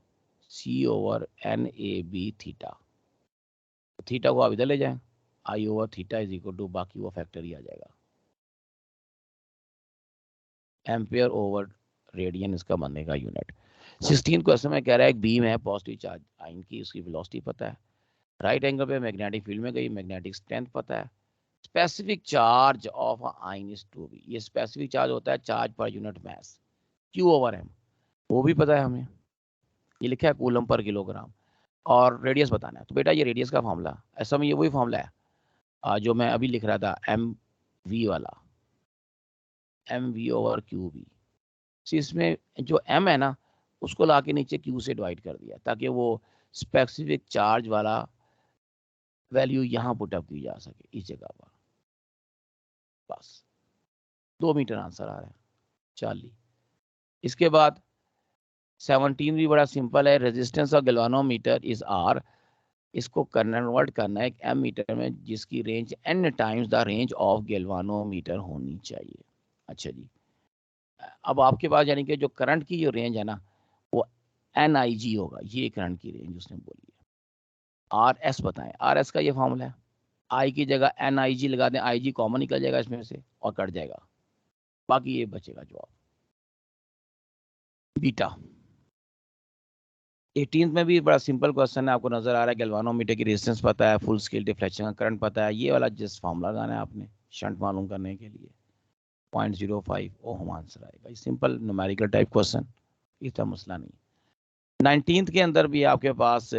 C/NAB theta. Theta को आप इधर ले जाएं, I/थीटा इज इक्वल टू, बाकी वो फैक्टर ही आ जाएगा, एम्पेयर ओवर रेडियन इसका बनने का यूनिट। 16 क्वेश्चन में कह रहा है एक बीम है पॉजिटिव चार्ज आयन की, उसकी वेलोसिटी पता है, राइट एंगल पे मैग्नेटिक फील्ड में गई, मैग्नेटिक स्ट्रेंथ पता है, specific charge of ion is 2b, ये स्पेसिफिक चार्ज होता है charge per unit mass Q/m, वो भी पता है हमें, ये लिखा है कूलम पर किलोग्राम, और रेडियस बताना है। तो बेटा ये रेडियस का फार्मूला ऐसा में ये वही फार्मूला है जो मैं अभी लिख रहा था, mv वाला, mv/qb। इसमें जो m है ना उसको ला के नीचे q से डिवाइड कर दिया ताकि वो स्पेसिफिक चार्ज वाला वैल्यू यहाँ पुट अप की जा सके इस जगह पर। बस 2 मीटर आंसर आ रहा है, 40। इसके बाद 17 भी बड़ा सिंपल है, resistance of galvanometer is R, इसको कन्वर्ट करना है एक एम मीटर में जिसकी range n times the range of galvanometer होनी चाहिए। अच्छा जी, अब आपके पास यानी कि जो करंट की जो रेंज है ना वो NIG होगा, ये करंट की रेंज उसने बोली है। RS बताएं, RS का ये फॉर्मूला है, I की जगह NIG लगा दें, IG कॉमन निकल जाएगा इसमें से और कट जाएगा, बाकी ये बचेगा जवाब बीटा। 18th में भी बड़ा सिंपल क्वेश्चन है, आपको नजर आ रहा है गैल्वानोमीटर की रेजिस्टेंस पता है, फुल स्केल डिफ्लेक्शन का करंट पता है, ये वाला जिस फॉर्मूला लगाना है आपने शंट मालूम करने के लिए 0.05 ओम आंसर आएगा। ये सिंपल न्यूमेरिकल टाइप क्वेश्चन, इसका मसला नहीं। 19th के अंदर भी आपके पास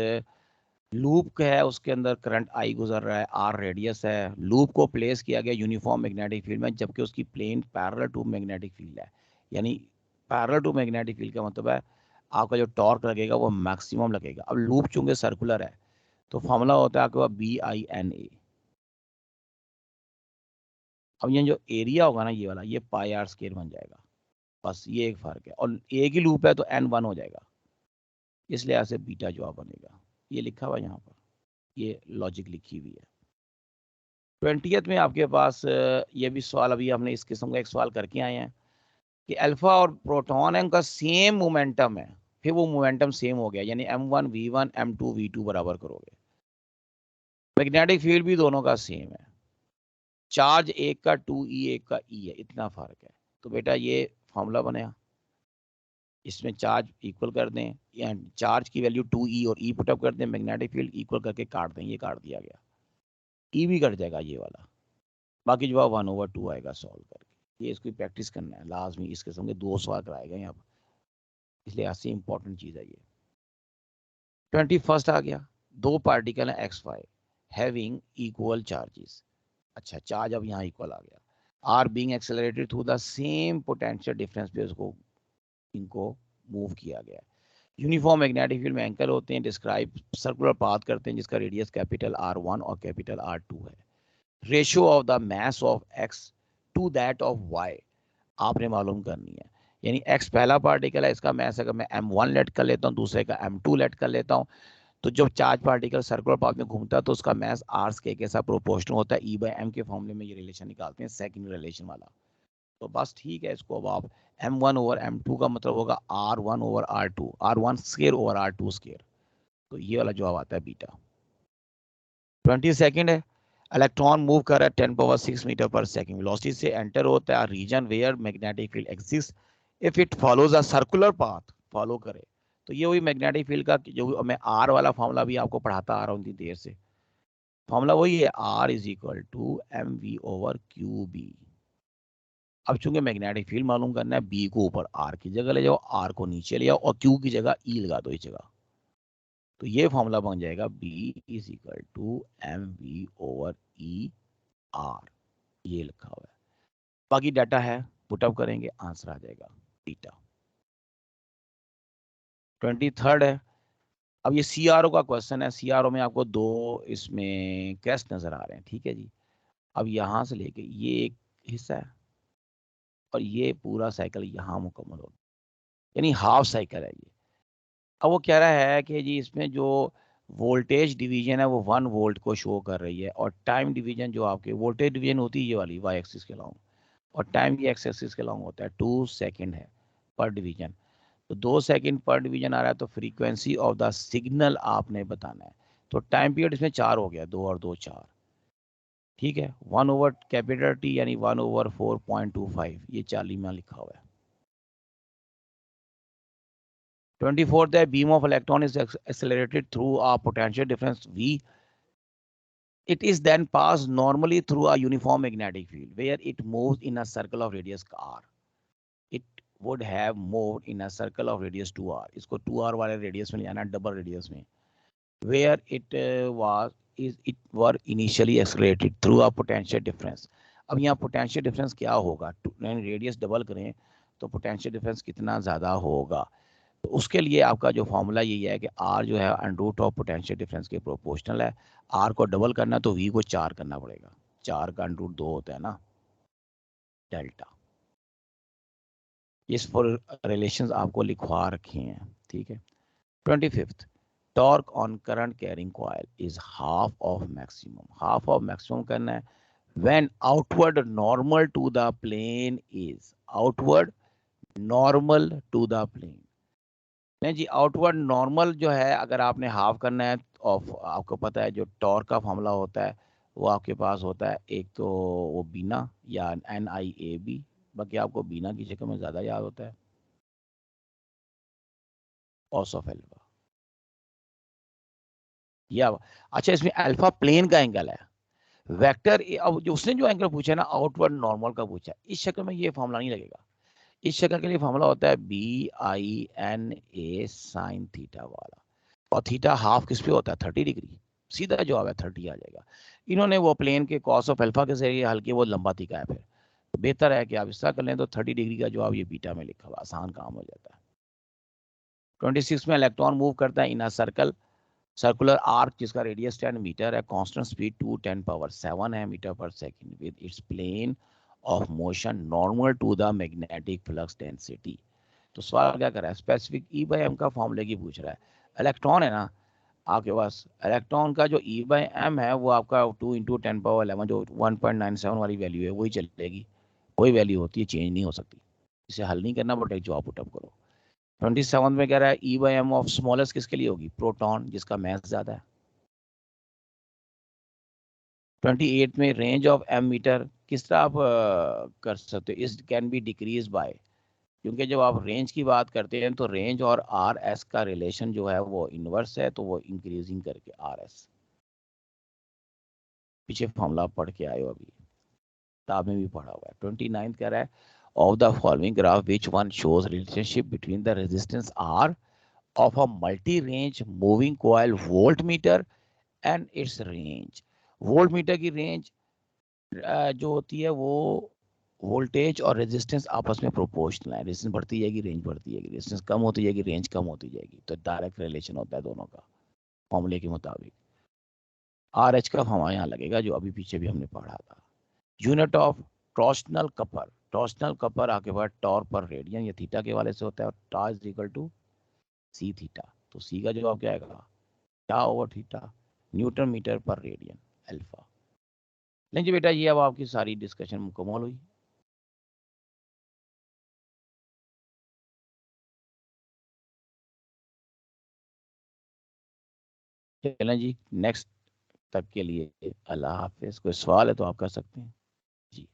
लूप है, उसके अंदर करंट आई गुजर रहा है, R रेडियस है, लूप को प्लेस किया गया यूनिफॉर्म मैग्नेटिक फील्ड में जबकि उसकी plane parallel to magnetic field है, यानी पैरेलल टू मैग्नेटिक फील्ड का मतलब है आपका जो टॉर्क लगेगा वो मैक्सिमम लगेगा। अब लूप चूंकि सर्कुलर है तो फॉर्मूला होता है आपके पास BINA। अब ये जो एरिया होगा ना ये वाला, ये πr² बन जाएगा, बस ये एक फर्क है, और एक ही लूप है तो N1 हो जाएगा, इसलिए ऐसे बीटा जवाब बनेगा, ये लिखा हुआ यहाँ पर, ये लॉजिक लिखी हुई है। 20th में आपके पास ये भी सवाल, अभी हमने इस किस्म का एक सवाल करके आए हैं कि अल्फा और प्रोटॉन है उनका सेम मोमेंटम है, फिर वो मोमेंटम सेम हो गया, यानी m1 v1 m2 v2 बराबर करोगे, मैग्नेटिक फील्ड भी दोनों का सेम है, चार्ज एक का 2e एक का e है, इतना फर्क है। तो बेटा ये फॉर्मूला बनेगा, इसमें चार्ज इक्वल कर दें या चार्ज की वैल्यू 2e और e पुटअप कर दें, मैग्नेटिक फील्ड इक्वल करके काट दें, ये काट दिया गया, e भी कट जाएगा ये वाला, बाकी जवाब 1/2 आएगा सॉल्व करके। ये इसकी प्रैक्टिस करना है लाजमी, इस किस्म के 2 सवाल कराएगा यहाँ पर, इसलिए ऐसी इंपॉर्टेंट चीज़ है ये। 21st आ गया, दो पार्टिकल है XY हैविंग इक्वल चार्जेस। अच्छा चार्ज अब यहाँ इक्वल आ गया, are being accelerated through the same potential difference पे उसको इनको मूव किया गया। यूनिफॉर्म मैग्नेटिक फील्ड में एंकर होते हैं, डिस्क्राइब सर्कुलर पाथ करते हैं जिसका रेडियस कैपिटल R1 और कैपिटल R2 है। Ratio of the mass of X to that of Y आपने मालूम करनी है, यानी X पहला पार्टिकल है, इसका मास अगर मैं m1 लेट कर लेता हूँ, दूसरे का m2 लेट कर लेता हूँ, तो जब चार्ज पार्टिकल सर्कुलर पाथ में घूमता है तो उसका मास r स्क्वायर के साथ प्रोपोर्शनल होता है, E/m के फॉर्मूले में ये रिलेशन निकालते हैं, सेकंड रिलेशन वाला। तो बस ठीक है, इसको अब आप m1/m2 का मतलब होगा R1/R2, R1² तो ये वाला जवाब आता है बीटा। 22nd है, इलेक्ट्रॉन मूव कर रहा है 10⁻6 मीटर पर सेकंड वेलोसिटी से एंटर होता है region where magnetic field exist if it follows a circular path, follow करे तो ये वही मैग्नेटिक फील्ड का जो मैं आर वाला फॉर्मूला भी आपको पढ़ाता आ रहा हूँ इतनी देर से, फॉर्मूला वही है, R is equal to mv/qb। अब चूंकि मैग्नेटिक फील्ड मालूम करना है, बी को ऊपर R की जगह ले जाओ, R को नीचे ले जाओ और Q की जगह E लगा दो इस जगह, तो ये फॉर्मूला बन जाएगा B is equal to mv/e R, ये लिखा हुआ है, बाकी डाटा है पुटअप करेंगे आंसर आ जाएगा बीटा। 23rd है, अब ये CRO का क्वेश्चन है, CRO में आपको दो इसमें क्रस्ट नजर आ रहे हैं, ठीक है जी। अब यहां से लेके ये एक हिस्सा है और ये पूरा साइकिल यहाँ मुकम्मल हो, यानी हाफ साइकिल है ये। अब वो कह रहा है कि जी इसमें जो वोल्टेज डिवीजन है वो 1 वोल्ट को शो कर रही है, और टाइम डिवीजन जो आपके वोल्टेज डिवीजन होती है ये वाली वाई एक्सिस के लॉन्ग, और टाइम ये एक्स एक्सिस के लॉन्ग होता है 2 सेकंड है पर डिवीजन। तो 2 सेकंड पर डिवीजन आ रहा है, तो फ्रीक्वेंसी ऑफ द सिग्नल आपने बताना है। तो टाइम पीरियड इसमें 4 हो गया, 2 और 2 4, ठीक है। 1 ओवर कैपिटल टी यानी 1 ओवर 4.25, ये 40 में लिखा हुआ है। 24 the beam of electron is accelerated through a potential difference V. It is then passed normally through a uniform magnetic field where it moves in a circle of radius r. It would have moved in a circle of radius 2r. इसको 2r वाले radius में ले जाना, double radius में, where it were initially accelerated through a potential difference. अब यहाँ potential difference क्या होगा, रेडियस डबल करें तो पोटेंशियल डिफरेंस कितना ज्यादा होगा। तो उसके लिए आपका जो फॉर्मूला यही है कि आर जो है under root of potential difference के प्रोपोर्शनल है। आर को डबल करना तो वी को 4 करना पड़ेगा, 4 का अंडर रूट 2 होता है ना, डेल्टा। इस फॉर रिलेशंस आपको लिखवा रखे हैं, ठीक है। 25th, torque on current carrying coil is half of maximum. Half of maximum करना है when outward normal to the plane is, outward normal to the plane. नहीं जी, आउटवर्ड नॉर्मल जो है अगर आपने हाफ करना है, ऑफ आपको पता है जो टॉर्क का फॉर्मूला होता है वो आपके पास होता है, एक तो वो बीना या NIAB, बाकी आपको बीना की शक्ल में ज़्यादा याद होता है, कॉस ऑफ एल्फा। या अच्छा, इसमें अल्फा प्लेन का एंगल है, वेक्टर। अब जो उसने जो एंगल पूछा है ना आउटवर्ड नॉर्मल का पूछा है, इस शक्ल में ये फॉर्मूला नहीं लगेगा। इस शक्ल के लिए फॉर्मूला होता है BINA साइन थीटा वाला, और थीटा हाफ किस पे होता है, 30 डिग्री। सीधा जवाब है 30 आ जाएगा। इन्होंने वो प्लेन के कॉस ऑफ अल्फा के जरिए हल किया, वो लंबा तीखा है, फिर बेहतर है कि आप इस तरह कर लें, तो 30 डिग्री का जवाब ये बीटा में लिखा हुआ, आसान काम हो जाता है। 26 में इलेक्ट्रॉन मूव करता है in a circle, circular arc जिसका रेडियस 10 मीटर है, कांस्टेंट स्पीड 2 10 पावर 7 है metre per second, with its plane of motion normal to the magnetic flux density. तो सवाल क्या कर रहा है, स्पेसिफिक E/m का फॉर्मूले की पूछ रहा है। इलेक्ट्रॉन है ना आपके पास, इलेक्ट्रॉन का जो E/m है वो आपका 2 × 10⁻11 जो 1.97 वाली वैल्यू है वही चलेगी, कोई वैल्यू होती है चेंज नहीं हो सकती। इसे हल नहीं करना बट एक जवाब पुटअप करो। 27 में कह रहा है E/m ऑफ स्मॉलेस्ट किसके लिए होगी, प्रोटॉन जिसका मास ज्यादा है। 28 में रेंज ऑफ m मीटर किस तरह आप कर सकते हो, इस कैन बी डिक्रीज बाय, क्योंकि जब आप रेंज की बात करते हैं तो रेंज और RS का रिलेशन जो है वो इनवर्स है, तो वो इंक्रीजिंग करके RS, पीछे फॉर्मूला पढ़ के आए हो अभी, किताब में भी पढ़ा हुआ है। 29 कह रहा है of the following graph which one shows relationship between the resistance R of a multi range moving coil volt meter and it's range. Volt meter की रेंज जो होती है वो वोल्टेज और रेजिस्टेंस आपस में प्रोपोर्शनल है, रेजिस्टेंस बढ़ती जाएगी रेंज बढ़ती जाएगी, रेजिस्टेंस कम होती जाएगी रेंज कम होती जाएगी, तो डायरेक्ट रिलेशन होता है दोनों का फॉर्मूले के मुताबिक। RH का फॉर्मूला यहाँ लगेगा जो अभी पीछे भी हमने पढ़ा था। Unit of torsional couple, torsional couple आपके पास टॉर पर रेडियन या थीटा के वाले से होता है, और tau is equal to C theta, तो सी का जवाब क्या आएगा, tau over theta, newton metre per radian alpha. नहीं जी बेटा, ये अब आपकी सारी डिस्कशन मुकम्मल हुई। चलें जी, नेक्स्ट तक के लिए अल्लाह हाफिज। कोई सवाल है तो आप कर सकते हैं जी।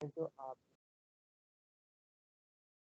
तो